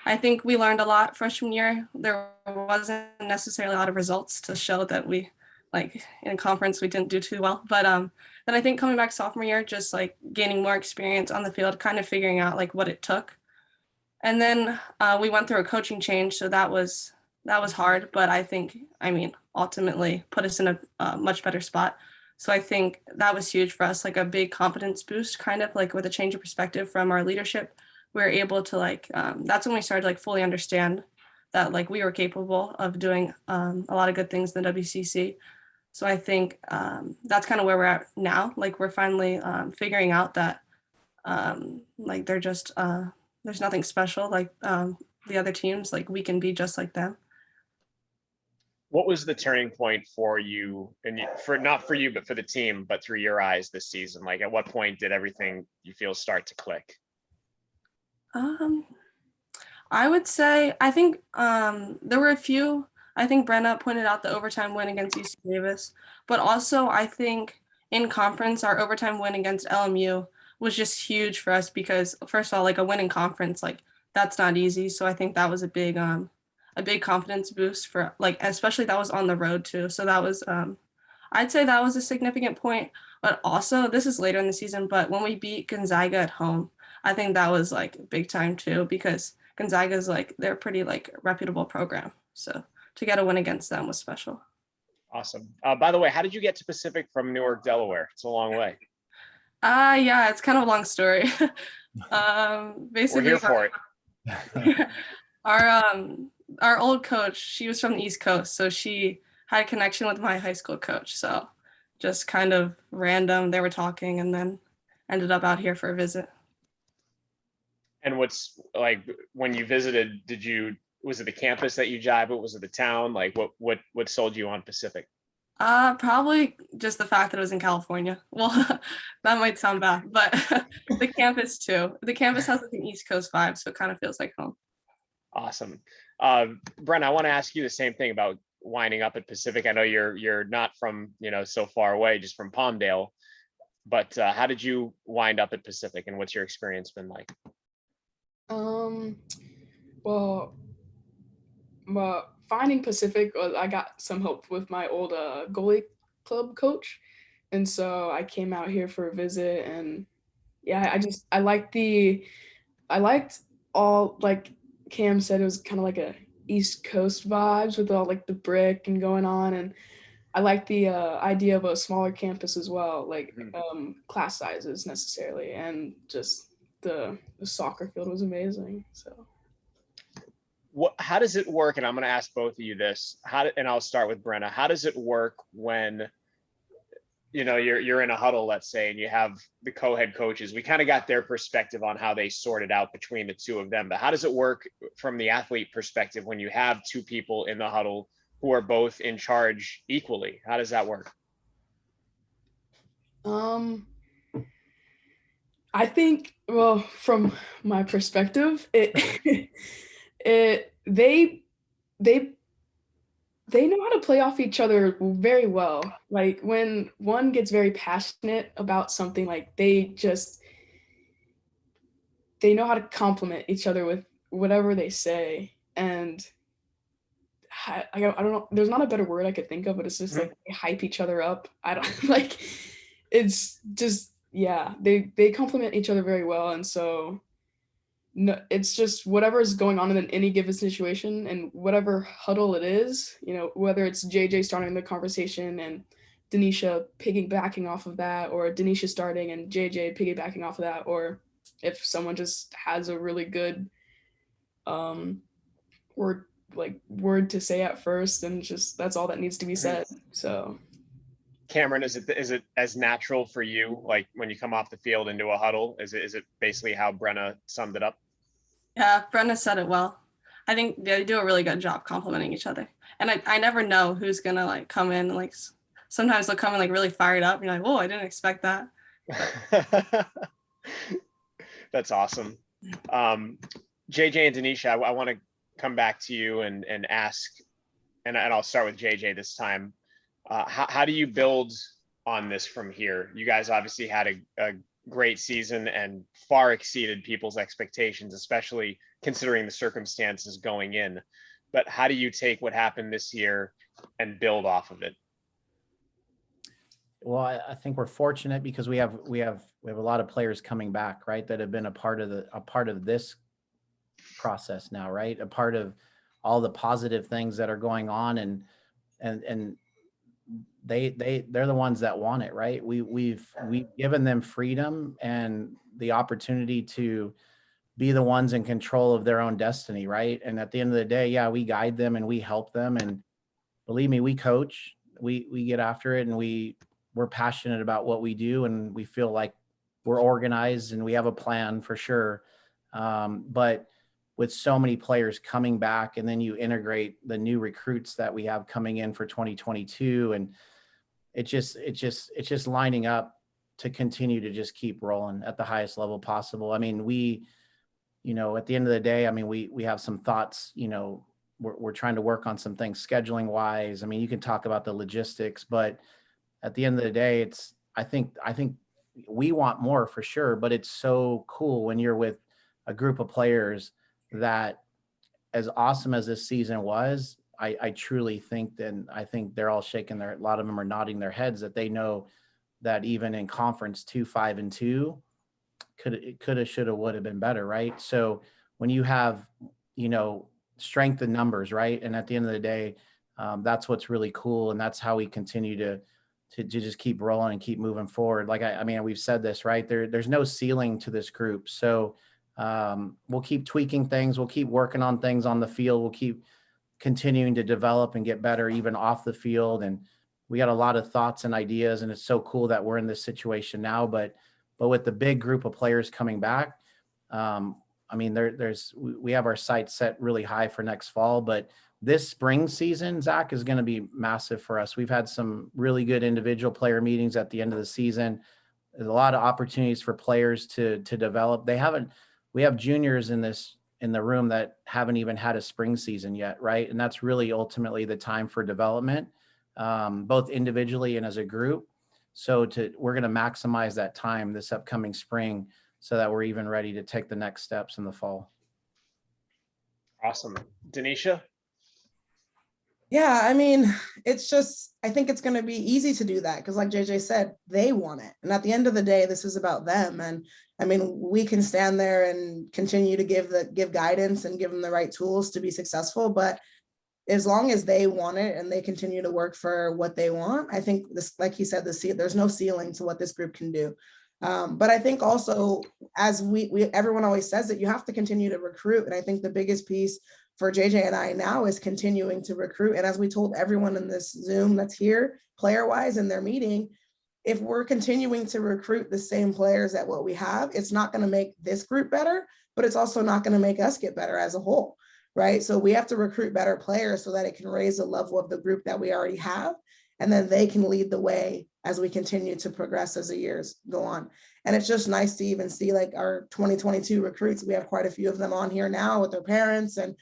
I think we learned a lot freshman year. There wasn't necessarily a lot of results to show that we, like in conference, we didn't do too well. But then I think coming back sophomore year, just like gaining more experience on the field, kind of figuring out like what it took. And then we went through a coaching change, so that was hard. But I think, I mean, ultimately put us in a much better spot. So I think that was huge for us, like a big confidence boost, kind of like with a change of perspective from our leadership. We were able to like, that's when we started to like fully understand that like we were capable of doing a lot of good things in the WCC. So I think that's kind of where we're at now. Like, we're finally figuring out that like they're just, there's nothing special like the other teams, like we can be just like them. What was the turning point for you, and for not for you, but for the team, but through your eyes this season? Like, at what point did everything you feel start to click? I would say, I think there were a few. I think Brenna pointed out the overtime win against UC Davis, but also I think in conference, our overtime win against LMU was just huge for us because, first of all, like a win in conference, like that's not easy. So I think that was a big confidence boost for, like, especially that was on the road too. So that was, I'd say that was a significant point. But also, this is later in the season, but when we beat Gonzaga at home, I think that was like big time too, because Gonzaga's like, they're a pretty like reputable program. So to get a win against them was special. Awesome. By the way, how did you get to Pacific from Newark, Delaware? It's a long way. Yeah, it's kind of a long story. We're Basically, here for it. our old coach, she was from the East Coast, so she had a connection with my high school coach. So just kind of random, they were talking, and then ended up out here for a visit. And what's like when you visited, was it the campus that you jived with? Was it the town? Like what sold you on Pacific? Probably just the fact that it was in California. Well, that might sound bad, but the campus too. The campus has like an East Coast vibe, so it kind of feels like home. Awesome. Brent, I want to ask you the same thing about winding up at Pacific. I know you're not from, so far away, just from Palmdale, but how did you wind up at Pacific, and what's your experience been like? Well, finding Pacific, I got some help with my old goalie club coach, and so I came out here for a visit. And yeah, I liked all, like Cam said, it was kind of like a East Coast vibes with all like the brick and going on, and I like the idea of a smaller campus as well, like class sizes necessarily, and just the soccer field was amazing. So how does it work? And I'm going to ask both of you this. And I'll start with Brenna. How does it work when you're in a huddle, let's say, and you have the co-head coaches? We kind of got their perspective on how they sorted out between the two of them, but how does it work from the athlete perspective when you have two people in the huddle who are both in charge equally? How does that work? I think, well, from my perspective, they know how to play off each other very well. Like, when one gets very passionate about something, like they know how to compliment each other with whatever they say. And I don't know, there's not a better word I could think of, but it's just like they hype each other up. I don't like, it's just, yeah, they compliment each other very well. And so no, it's just whatever is going on in any given situation, and whatever huddle it is, whether it's JJ starting the conversation and Danesha piggybacking off of that, or Danesha starting and JJ piggybacking off of that, or if someone just has a really good word to say at first, and just that's all that needs to be said. So Cameron, is it as natural for you, like when you come off the field into a huddle? Is it basically how Brenna summed it up? Yeah, Brenda said it well. I think they do a really good job complimenting each other. And I never know who's gonna like come in, like sometimes they'll come in like really fired up. You're like, whoa, I didn't expect that. That's awesome. JJ and Danesha, I want to come back to you and ask, and I'll start with JJ this time. How do you build on this from here? You guys obviously had a great season and far exceeded people's expectations, especially considering the circumstances going in. But how do you take what happened this year and build off of it? Well, I think we're fortunate because we have a lot of players coming back, right? That have been a part of this process now, right? A part of all the positive things that are going on, and they're the ones that want it, right? We've given them freedom and the opportunity to be the ones in control of their own destiny, right? And at the end of the day, yeah, we guide them and we help them, and believe me, we coach, we get after it, and we're passionate about what we do, and we feel like we're organized and we have a plan for sure. But with so many players coming back, and then you integrate the new recruits that we have coming in for 2022, and it's just lining up to continue to just keep rolling at the highest level possible. I mean, at the end of the day, I mean, we have some thoughts, we're trying to work on some things scheduling wise. I mean, you can talk about the logistics, but at the end of the day, I think we want more for sure, but it's so cool when you're with a group of players that, as awesome as this season was, I truly think I think they're all shaking a lot of them are nodding their heads that they know that even in conference 2-5-2 coulda, shoulda, woulda been better, right? So when you have, strength in numbers, right? And at the end of the day, that's what's really cool. And that's how we continue to just keep rolling and keep moving forward. Like, I mean, we've said this, right? There's no ceiling to this group. So we'll keep tweaking things. We'll keep working on things on the field. We'll keep continuing to develop and get better even off the field. And we got a lot of thoughts and ideas, and it's so cool that we're in this situation now. But with the big group of players coming back, I mean, we have our sights set really high for next fall, but this spring season, Zack, is going to be massive for us. We've had some really good individual player meetings at the end of the season. There's a lot of opportunities for players to develop. We have juniors in the room that haven't even had a spring season yet, right? And that's really ultimately the time for development, both individually and as a group. So we're going to maximize that time this upcoming spring so that we're even ready to take the next steps in the fall. Awesome. Danesha? Yeah, I mean, I think it's going to be easy to do that because, like JJ said, they want it. And at the end of the day, this is about them. And I mean, we can stand there and continue to give guidance and give them the right tools to be successful. But as long as they want it and they continue to work for what they want, I think this, like he said, there's no ceiling to what this group can do. But I think also, as everyone always says that you have to continue to recruit. And I think the biggest piece for JJ and I now is continuing to recruit. And as we told everyone in this Zoom that's here, player-wise in their meeting, if we're continuing to recruit the same players at what we have, it's not going to make this group better, but it's also not going to make us get better as a whole, right? So we have to recruit better players so that it can raise the level of the group that we already have. And then they can lead the way as we continue to progress as the years go on. And it's just nice to even see like our 2022 recruits. We have quite a few of them on here now with their parents. And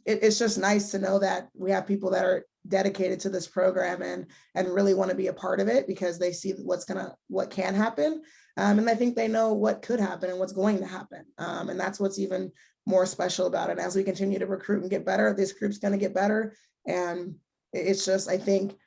it's just nice to know that we have people that are dedicated to this program and really want to be a part of it because they see what can happen. And I think they know what could happen and what's going to happen. And that's what's even more special about it. As we continue to recruit and get better, this group's going to get better. And it's just, I think,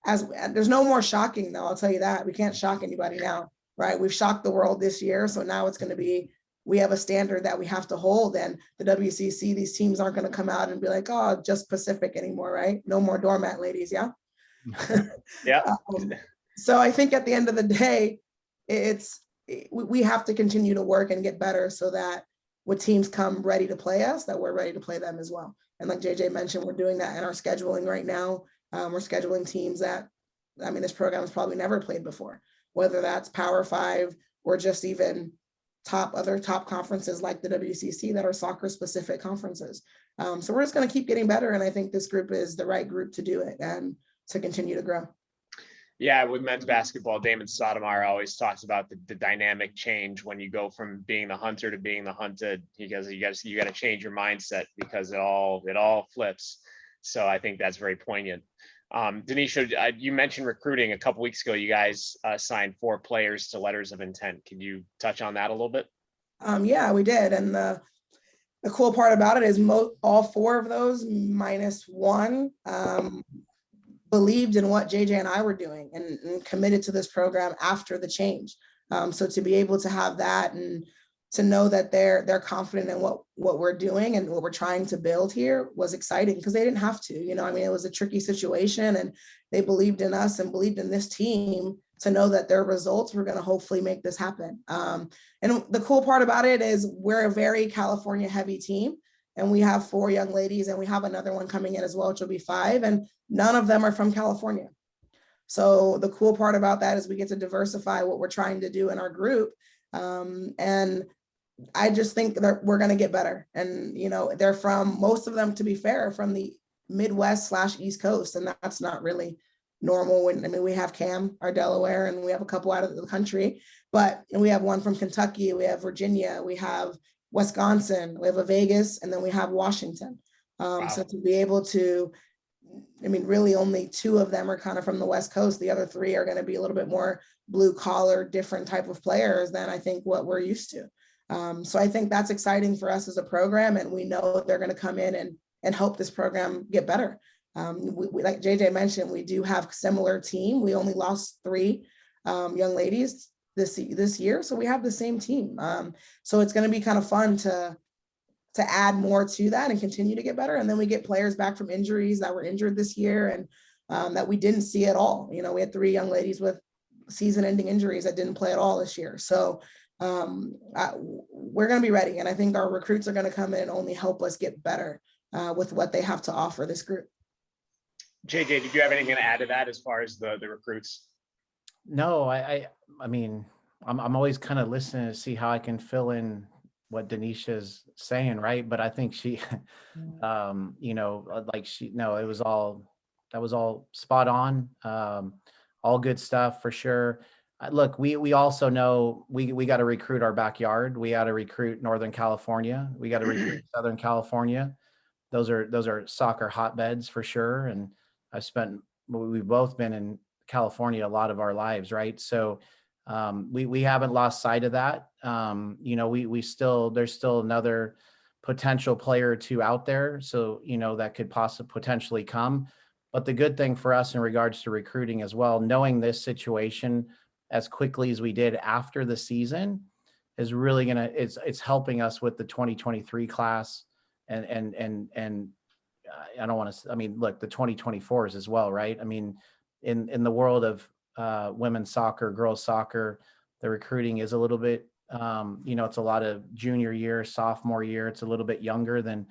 there's no more shocking though, I'll tell you that. We can't shock anybody now, right? We've shocked the world this year. So now it's going to be, we have a standard that we have to hold, and the WCC, these teams aren't going to come out and be like, oh, just Pacific anymore, right? No more doormat ladies, yeah? Yeah. So I think at the end of the day, we have to continue to work and get better so that when teams come ready to play us, that we're ready to play them as well. And like JJ mentioned, we're doing that in our scheduling right now. We're scheduling teams that, I mean, this program has probably never played before, whether that's Power 5 or just even other top conferences like the WCC that are soccer specific conferences. So we're just going to keep getting better. And I think this group is the right group to do it and to continue to grow. Yeah, with men's basketball, Damon Sotomayor always talks about the dynamic change when you go from being the hunter to being the hunted. He goes, you got to change your mindset because it all flips. So I think that's very poignant. Danesha, you mentioned recruiting a couple weeks ago. You guys signed 4 players to letters of intent. Can you touch on that a little bit? Yeah, we did. And the cool part about it is all 4 of those minus 1 believed in what JJ and I were doing and committed to this program after the change. So to be able to have that and to know that they're confident in what we're doing and what we're trying to build here was exciting because they didn't have to, you know, I mean, it was a tricky situation and they believed in us and believed in this team to know that their results were going to hopefully make this happen. And the cool part about it is we're a very California heavy team. And we have 4 young ladies and we have another one coming in as well, which will be 5. And none of them are from California. So the cool part about that is we get to diversify what we're trying to do in our group. And I just think that we're going to get better. And, you know, they're from, most of them, to be fair, from the Midwest/East Coast. And that's not really normal. I mean, we have Cam, our Delaware, and we have a couple out of the country, but we have one from Kentucky, we have Virginia, we have Wisconsin, we have a Vegas, and then we have Washington. Wow. So to be able to, I mean, really only 2 of them are kind of from the West Coast. The other 3 are going to be a little bit more blue collar, different type of players than I think what we're used to. So I think that's exciting for us as a program. And we know they're going to come in and help this program get better. We, like JJ mentioned, we do have a similar team. We only lost 3 young ladies this year. So we have the same team. So it's going to be kind of fun to add more to that and continue to get better. And then we get players back from injuries that were injured this year and that we didn't see at all. You know, we had 3 young ladies with season-ending injuries that didn't play at all this year. So we're going to be ready. And I think our recruits are going to come in and only help us get better with what they have to offer this group. JJ, did you have anything to add to that as far as the recruits? No, I mean, I'm always kind of listening to see how I can fill in what Danesha's saying, right? But I think she, you know, like it was all spot on, all good stuff for sure. Look, we also know we got to recruit our backyard. We got to recruit Northern California. We got to recruit Southern California. Those are soccer hotbeds for sure. And we've both been in California a lot of our lives, right? So we haven't lost sight of that. You know, there's still another potential player or 2 out there. So, you know, that could potentially come. But the good thing for us in regards to recruiting as well, knowing this situation as quickly as we did after the season is really it's helping us with the 2023 class and I don't want to, I mean, look, the 2024s as well, right? I mean, in the world of women's soccer, girls soccer, the recruiting is a little bit, you know, it's a lot of junior year, sophomore year. It's a little bit younger than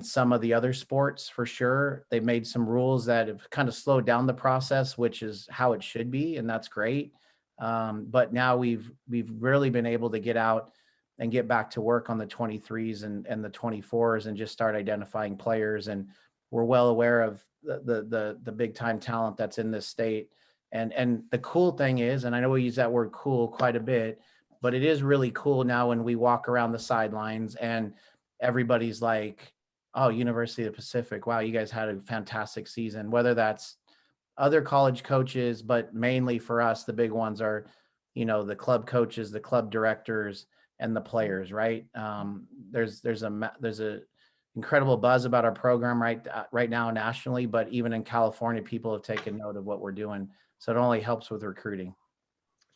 some of the other sports for sure. They've made some rules that have kind of slowed down the process, which is how it should be. And that's great. But now we've really been able to get out and get back to work on the 23s and the 24s and just start identifying players. And we're well aware of the big time talent that's in this state. And the cool thing is, and I know we use that word cool quite a bit, but it is really cool now when we walk around the sidelines and everybody's like, oh, University of the Pacific, wow, you guys had a fantastic season, whether that's other college coaches, but mainly for us, the big ones are, you know, the club coaches, the club directors, and the players, right? There's a incredible buzz about our program right now nationally, but even in California, people have taken note of what we're doing. So it only helps with recruiting.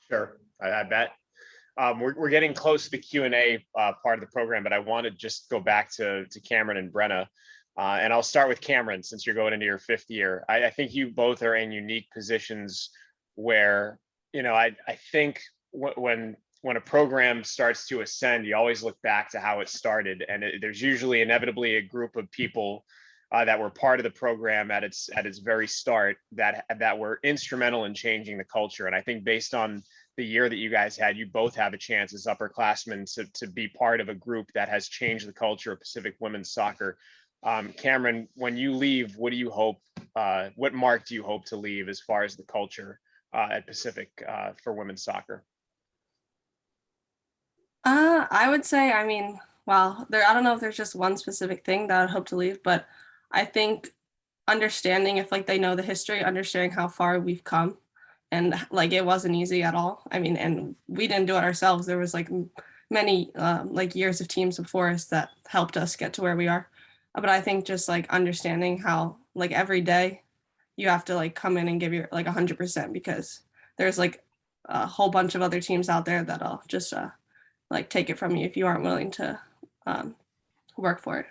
Sure, I bet. We're getting close to the Q&A part of the program, but I want to just go back to Cameron and Brenna. And I'll start with Cameron, since you're going into your 5th year. I think you both are in unique positions where, you know, I think when when a program starts to ascend, you always look back to how it started, and there's usually inevitably a group of people that were part of the program at its very start that were instrumental in changing the culture. And I think based on the year that you guys had, you both have a chance as upperclassmen to be part of a group that has changed the culture of Pacific women's soccer. Cameron, when you leave, what do you hope? What mark do you hope to leave as far as the culture at Pacific for women's soccer? I would say, I mean, wow, I don't know if there's just one specific thing that I'd hope to leave, but I think understanding, if like they know the history, understanding how far we've come, and like it wasn't easy at all. I mean, and we didn't do it ourselves. There was like many like years of teams before us that helped us get to where we are. But I think just like understanding how like every day you have to like come in and give your like 100%, because there's like a whole bunch of other teams out there that'll just like take it from you if you aren't willing to work for it.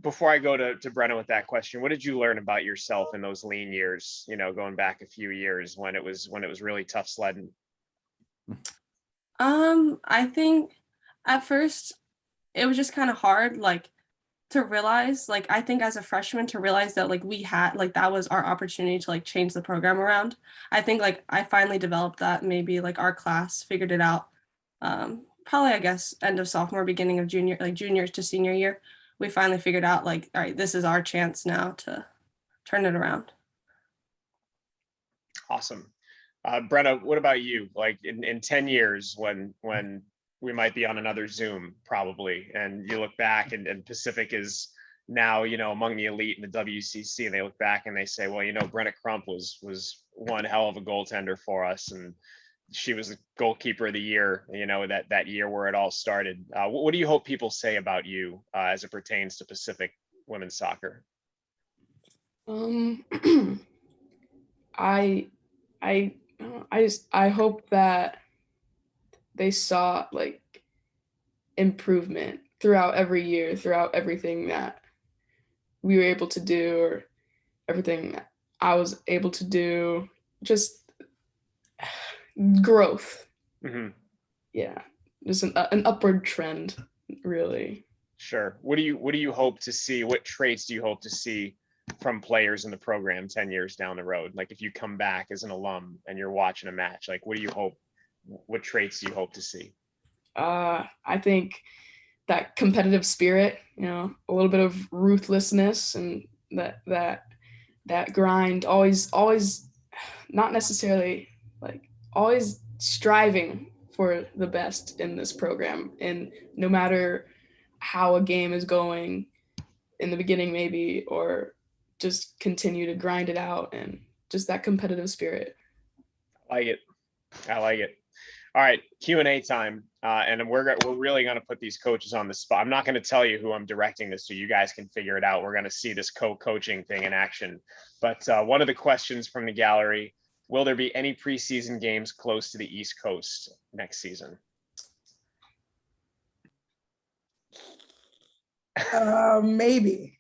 Before I go to Brenna with that question, what did you learn about yourself in those lean years, you know, going back a few years when it was really tough sledding? I think at first it was just kind of hard, like to realize, like I think as a freshman to realize that like we had like that was our opportunity to like change the program around. I think like I finally developed that, maybe like our class figured it out. Probably I guess end of sophomore, beginning of junior, like junior to senior year, we finally figured out like, all right, this is our chance now to turn it around. Awesome. Brenna, what about you? Like in 10 years when we might be on another Zoom probably, and you look back and Pacific is now, you know, among the elite in the WCC, and they look back and they say, well, you know, Brenna Crump was one hell of a goaltender for us, and she was the goalkeeper of the year, you know, that year where it all started. What do you hope people say about you as it pertains to Pacific women's soccer? I hope that they saw like improvement throughout every year, throughout everything that we were able to do, or everything that I was able to do, just growth. Mm-hmm. Yeah, just an upward trend, really. Sure. What do you hope to see? What traits do you hope to see from players in the program 10 years down the road? Like if you come back as an alum and you're watching a match, like what traits do you hope to see? I think that competitive spirit, you know, a little bit of ruthlessness, and that grind, always not necessarily like always striving for the best in this program, and no matter how a game is going in the beginning maybe, or just continue to grind it out, and just that competitive spirit. I like it. All right, Q&A time, and we're really going to put these coaches on the spot. I'm not going to tell you who I'm directing this to. You guys can figure it out. We're going to see this co-coaching thing in action. But one of the questions from the gallery: will there be any preseason games close to the East Coast next season? Maybe.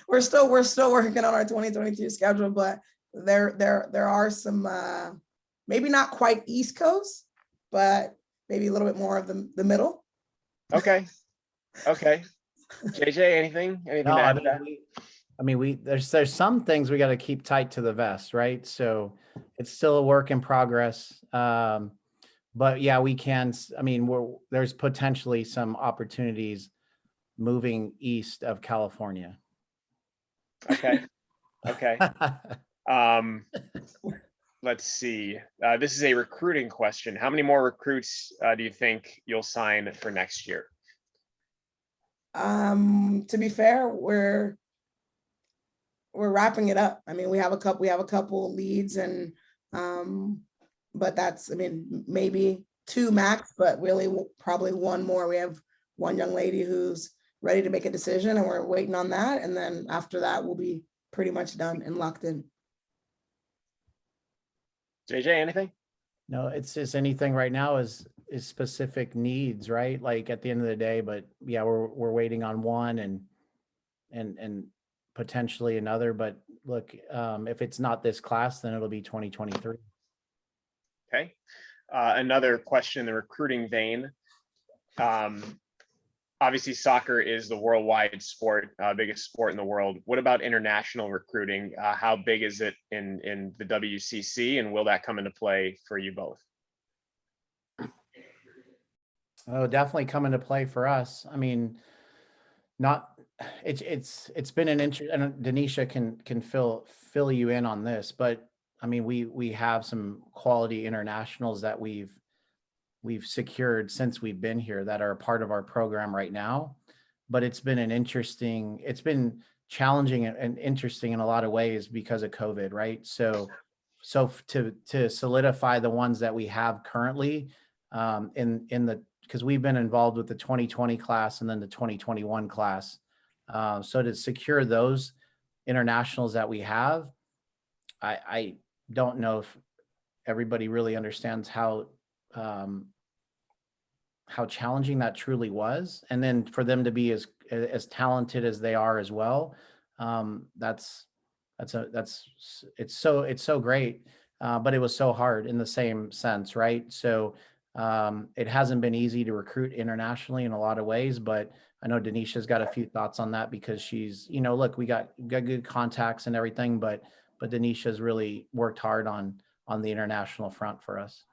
We're still working on our 2022 schedule, but there are some maybe not quite East Coast, but maybe a little bit more of the middle. Okay. JJ, anything No, to add to that? I mean, there's some things we got to keep tight to the vest, right? So it's still a work in progress. But yeah, we can. I mean, there's potentially some opportunities moving east of California. Okay. Let's see. This is a recruiting question. How many more recruits do you think you'll sign for next year? To be fair, we're wrapping it up. I mean, we have a couple leads, and but that's, I mean, maybe 2 max, but really probably 1 more. We have one young lady who's ready to make a decision, and we're waiting on that. And then after that, we'll be pretty much done and locked in. JJ, anything? No, it's just anything right now is specific needs, right? Like at the end of the day, but yeah, we're waiting on one and potentially another. But look, if it's not this class, then it'll be 2023. Okay. Another question in the recruiting vein. Obviously, soccer is the worldwide sport, biggest sport in the world. What about international recruiting? How big is it in the WCC, and will that come into play for you both? Oh, definitely come into play for us. I mean, not it's been an interest, and Danesha can fill you in on this, but I mean, we have some quality internationals that we've secured since we've been here that are a part of our program right now. But it's been challenging and interesting in a lot of ways because of COVID, right? So to solidify the ones that we have currently, because we've been involved with the 2020 class and then the 2021 class. So to secure those internationals that we have, I don't know if everybody really understands how challenging that truly was. And then for them to be as talented as they are as well, it's so great. But it was so hard in the same sense, right? So it hasn't been easy to recruit internationally in a lot of ways, but I know Danesha's got a few thoughts on that because she's, look, we got good contacts and everything, but Danesha's really worked hard on the international front for us.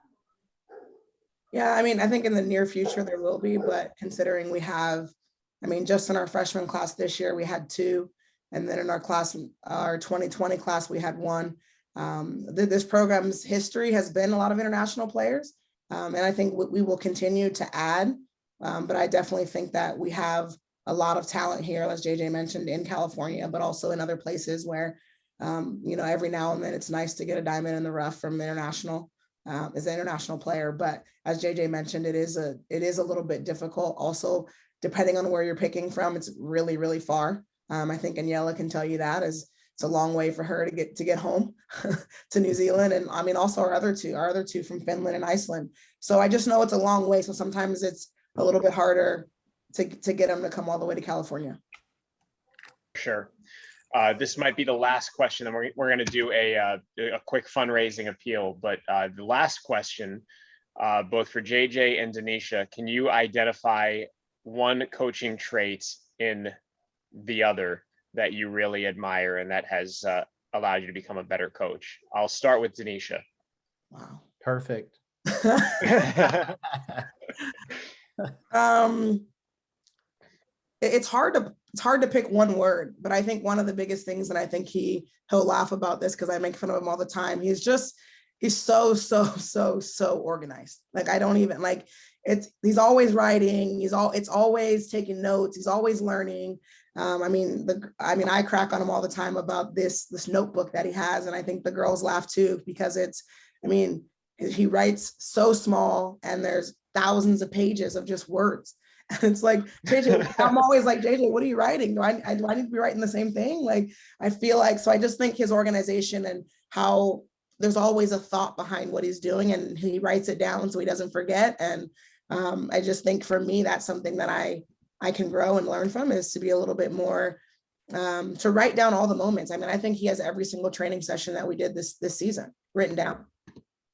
Yeah, I mean, I think in the near future there will be, but considering we have, I mean, just in our freshman class this year, we had 2. And then in our class, our 2020 class, we had 1. This program's history has been a lot of international players. And I think we will continue to add, but I definitely think that we have a lot of talent here, as JJ mentioned, in California, but also in other places where, every now and then it's nice to get a diamond in the rough from international. As an international player, but as JJ mentioned, it is a little bit difficult. Also, depending on where you're picking from, it's really, really far. I think Aniela can tell you that it's a long way for her to get home to New Zealand, and I mean also our other two from Finland and Iceland. So I just know it's a long way. So sometimes it's a little bit harder to get them to come all the way to California. Sure. This might be the last question, and we're going to do a quick fundraising appeal. But the last question, both for JJ and Danesha, can you identify one coaching trait in the other that you really admire and that has allowed you to become a better coach? I'll start with Danesha. Wow. Perfect. It's hard to pick one word, but I think one of the biggest things, and I think he'll laugh about this because I make fun of him all the time. He's so organized. Like, I don't even like he's always writing. It's always taking notes. He's always learning. I crack on him all the time about this notebook that he has. And I think the girls laugh too, because he writes so small and there's thousands of pages of just words. And it's like, JJ, I'm always like, JJ, what are you writing? Do I need to be writing the same thing? Like, I feel like, so I just think his organization and how there's always a thought behind what he's doing, and he writes it down so he doesn't forget. And I just think for me, that's something that I can grow and learn from, is to be a little bit more, to write down all the moments. I mean, I think he has every single training session that we did this season written down.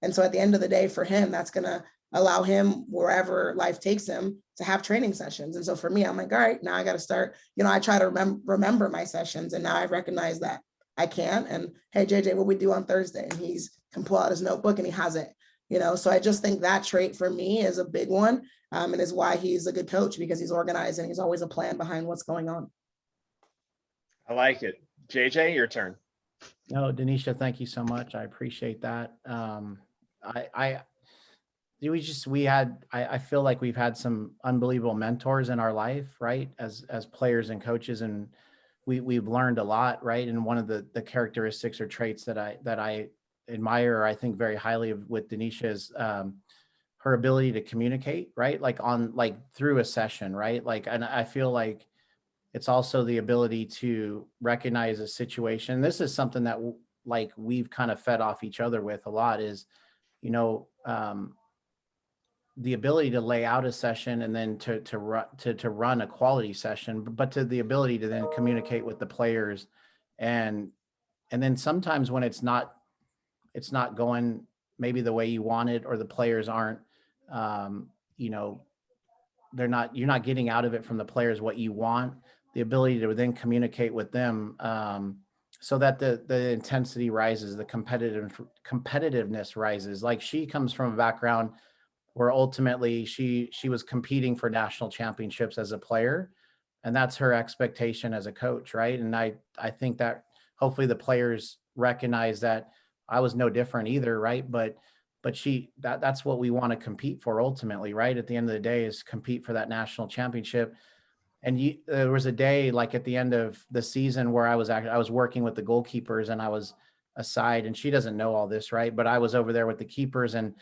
And so at the end of the day, for him, that's going to allow him, wherever life takes him, to have training sessions. And so for me, I'm like, all right, now I got to start, I try to remember my sessions, and now I recognize that I can't. And hey, JJ, what we do on Thursday? And he's can pull out his notebook and he has it, so I just think that trait for me is a big one, and is why he's a good coach, because he's organized and he's always a plan behind what's going on. I like it. JJ, your turn. No, Danesha, thank you so much. I appreciate that. I feel like we've had some unbelievable mentors in our life, right? As players and coaches, and we've learned a lot, right? And one of the characteristics or traits that I admire, or I think very highly of with Danesha, is her ability to communicate, right? Like through a session, right? Like, and I feel like it's also the ability to recognize a situation. This is something that we've kind of fed off each other with a lot, is, the ability to lay out a session and then to run a quality session, but to the ability to then communicate with the players, and then sometimes when it's not going maybe the way you want it, or the players aren't, you know, you're not getting out of it from the players what you want, the ability to then communicate with them, so that the intensity rises, the competitiveness rises. Like, she comes from a background where ultimately she was competing for national championships as a player, and that's her expectation as a coach, right? And I think that hopefully the players recognize that I was no different either, right? But that's what we want to compete for ultimately, right? At the end of the day, is compete for that national championship. And there was a day, like at the end of the season, where I was working with the goalkeepers, and I was aside, and she doesn't know all this, right? But I was over there with the keepers, and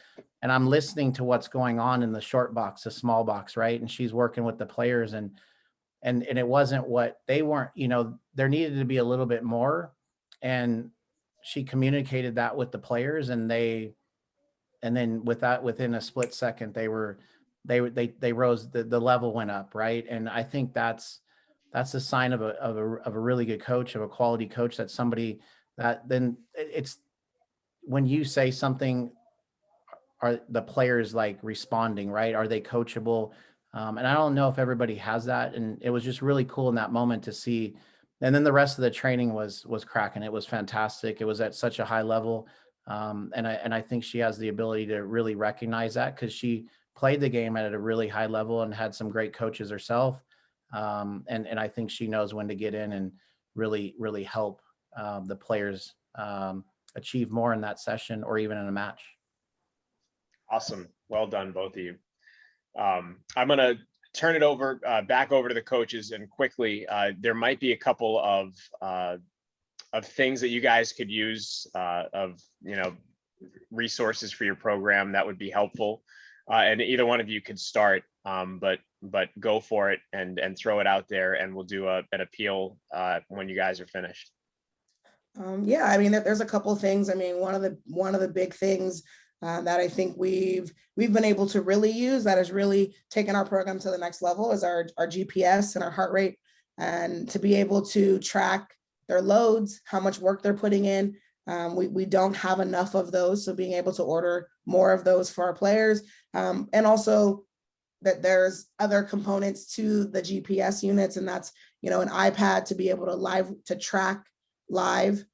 I'm listening to what's going on in the short box, the small box, right? And she's working with the players, and it wasn't what they weren't, you know, there needed to be a little bit more. And she communicated that with the players, and then within a split second, they rose, the level went up, right? And I think that's a sign of a really good coach, of a quality coach, that somebody that then it's when you say something, are the players like responding, right? Are they coachable? And I don't know if everybody has that. And it was just really cool in that moment to see. And then the rest of the training was cracking. It was fantastic. It was at such a high level. And I think she has the ability to really recognize that, because she played the game at a really high level and had some great coaches herself. And I think she knows when to get in and really, really help the players achieve more in that session, or even in a match. Awesome. Well done, both of you. I'm going to turn it over back over to the coaches, and quickly, there might be a couple of things that you guys could use, of, you know, resources for your program that would be helpful. And either one of you could start, but go for it and throw it out there, and we'll do an appeal when you guys are finished. Yeah, I mean, there's a couple things. I mean, one of the big things that I think we've been able to really use, that has really taken our program to the next level, is our GPS and our heart rate, and to be able to track their loads, how much work they're putting in. We don't have enough of those, so being able to order more of those for our players, and also that there's other components to the GPS units, and that's, you know, an iPad to be able to track live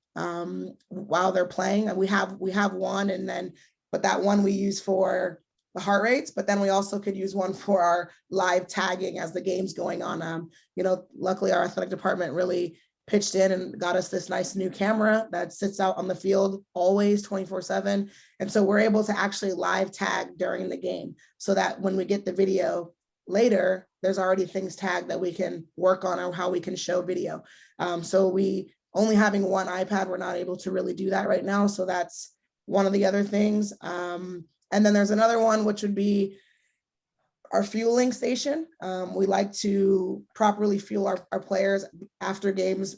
while they're playing. And we have one, and then but that one we use for the heart rates, but then we also could use one for our live tagging as the game's going on. You know, luckily our athletic department really pitched in and got us this nice new camera that sits out on the field always 24/7. And so we're able to actually live tag during the game, so that when we get the video later, there's already things tagged that we can work on, or how we can show video. So we only having one iPad, we're not able to really do that right now. So that's one of the other things. And then there's another one, which would be our fueling station. We like to properly fuel our players after games,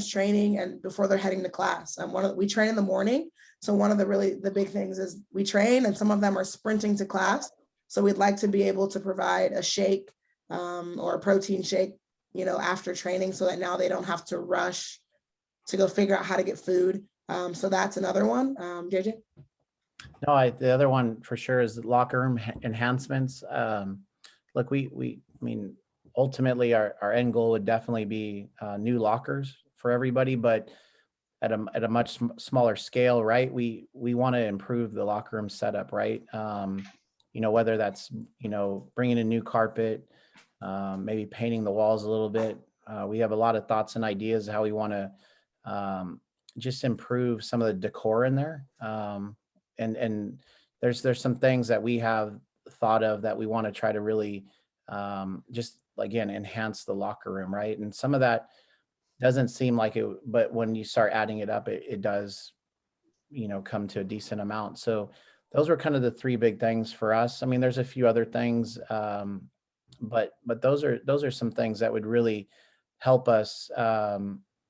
training, and before they're heading to class. We train in the morning. So one of the big things is we train, and some of them are sprinting to class. So we'd like to be able to provide a shake or a protein shake, you know, after training, so that now they don't have to rush to go figure out how to get food. So that's another one. JJ? No, the other one for sure is the locker room enhancements. Look, I mean, ultimately our end goal would definitely be new lockers for everybody, but at a much smaller scale, right? We want to improve the locker room setup, right? You know, whether that's, you know, bringing in new carpet, maybe painting the walls a little bit. We have a lot of thoughts and ideas how we want to just improve some of the decor in there. And there's some things that we have thought of that we want to try to really just, again, enhance the locker room, right? And some of that doesn't seem like it, but when you start adding it up, it does, you know, come to a decent amount. So those were kind of the three big things for us. I mean, there's a few other things, but those are some things that would really help us,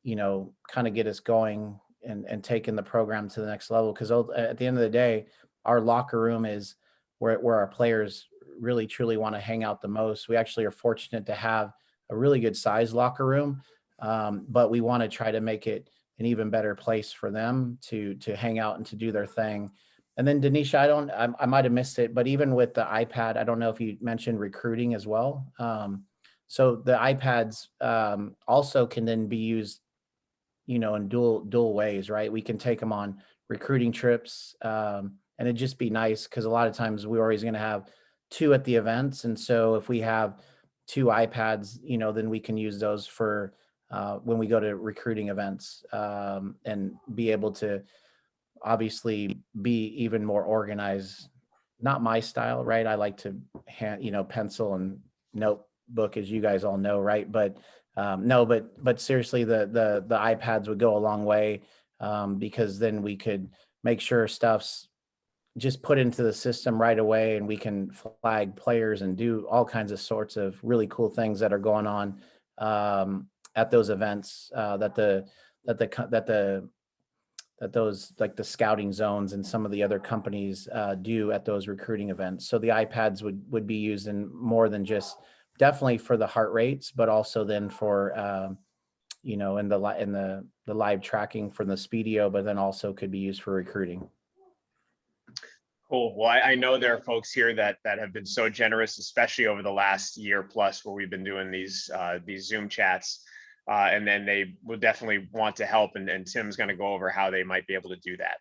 you know, kind of get us going and taking the program to the next level. Because at the end of the day, our locker room is where our players really truly want to hang out the most. We actually are fortunate to have a really good size locker room, but we want to try to make it an even better place for them to hang out and to do their thing. And then Danesha, I might have missed it, but even with the iPad, I don't know if you mentioned recruiting as well. So the iPads also can then be used, in dual ways, right? We can take them on recruiting trips, and it'd just be nice because a lot of times we're always going to have 2 at the events, and so if we have 2 iPads, then we can use those for when we go to recruiting events, and be able to obviously be even more organized. Not my style, right? I like to pencil and notebook, as you guys all know, right? But no, but seriously, the iPads would go a long way, because then we could make sure stuff's just put into the system right away, and we can flag players and do all kinds of sorts of really cool things that are going on at those events, that those, like the scouting zones and some of the other companies do at those recruiting events. So the iPads would be used in more than just, definitely for the heart rates, but also then for in the live tracking from the Speedio, but then also could be used for recruiting. Cool. Well, I know there are folks here that have been so generous, especially over the last year plus, where we've been doing these Zoom chats. And then they will definitely want to help, and Tim's going to go over how they might be able to do that.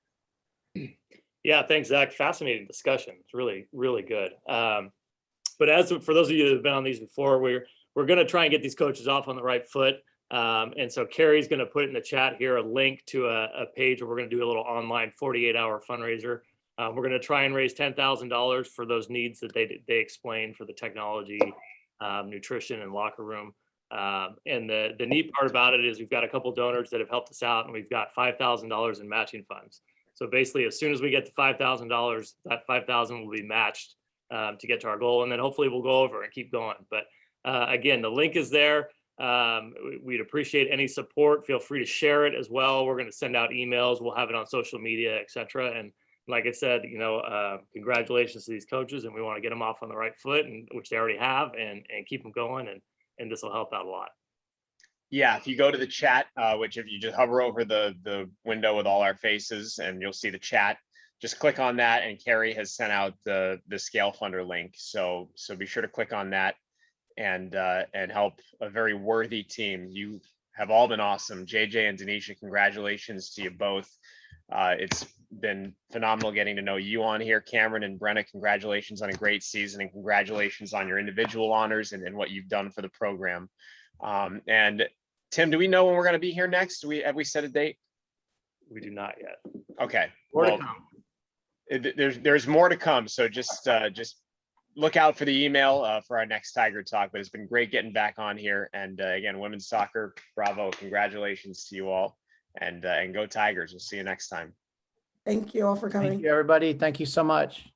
Yeah, thanks, Zach. Fascinating discussion. It's really, really good. But as for those of you that have been on these before, we're going to try and get these coaches off on the right foot. And so Carrie's going to put in the chat here a link to a page where we're going to do a little online 48-hour fundraiser. We're going to try and raise $10,000 for those needs that they explained for the technology, nutrition, and locker room. And the neat part about it is we've got a couple donors that have helped us out, and we've got $5,000 in matching funds. So basically, as soon as we get to $5,000, that $5,000 will be matched to get to our goal, and then hopefully we'll go over and keep going. But again, the link is there. We'd appreciate any support. Feel free to share it as well. We're going to send out emails. We'll have it on social media, etc. And like I said, congratulations to these coaches, and we want to get them off on the right foot, and which they already have, and keep them going. And this will help out a lot. Yeah, if you go to the chat, which if you just hover over the window with all our faces, and you'll see the chat, just click on that, and Carrie has sent out the Scale Funder link. So be sure to click on that and help a very worthy team. You have all been awesome. JJ and Danesha, congratulations to you both. It's been phenomenal getting to know you on here. Cameron and Brenna, congratulations on a great season, and congratulations on your individual honors and what you've done for the program. And Tim, do we know when we're going to be here next? Have we set a date? We do not yet. Okay. More to Well, come. there's more to come. So just look out for the email for our next Tiger Talk. But it's been great getting back on here. And again, women's soccer, bravo! Congratulations to you all. And go Tigers. We'll see you next time. Thank you all for coming. Thank you, everybody. Thank you so much.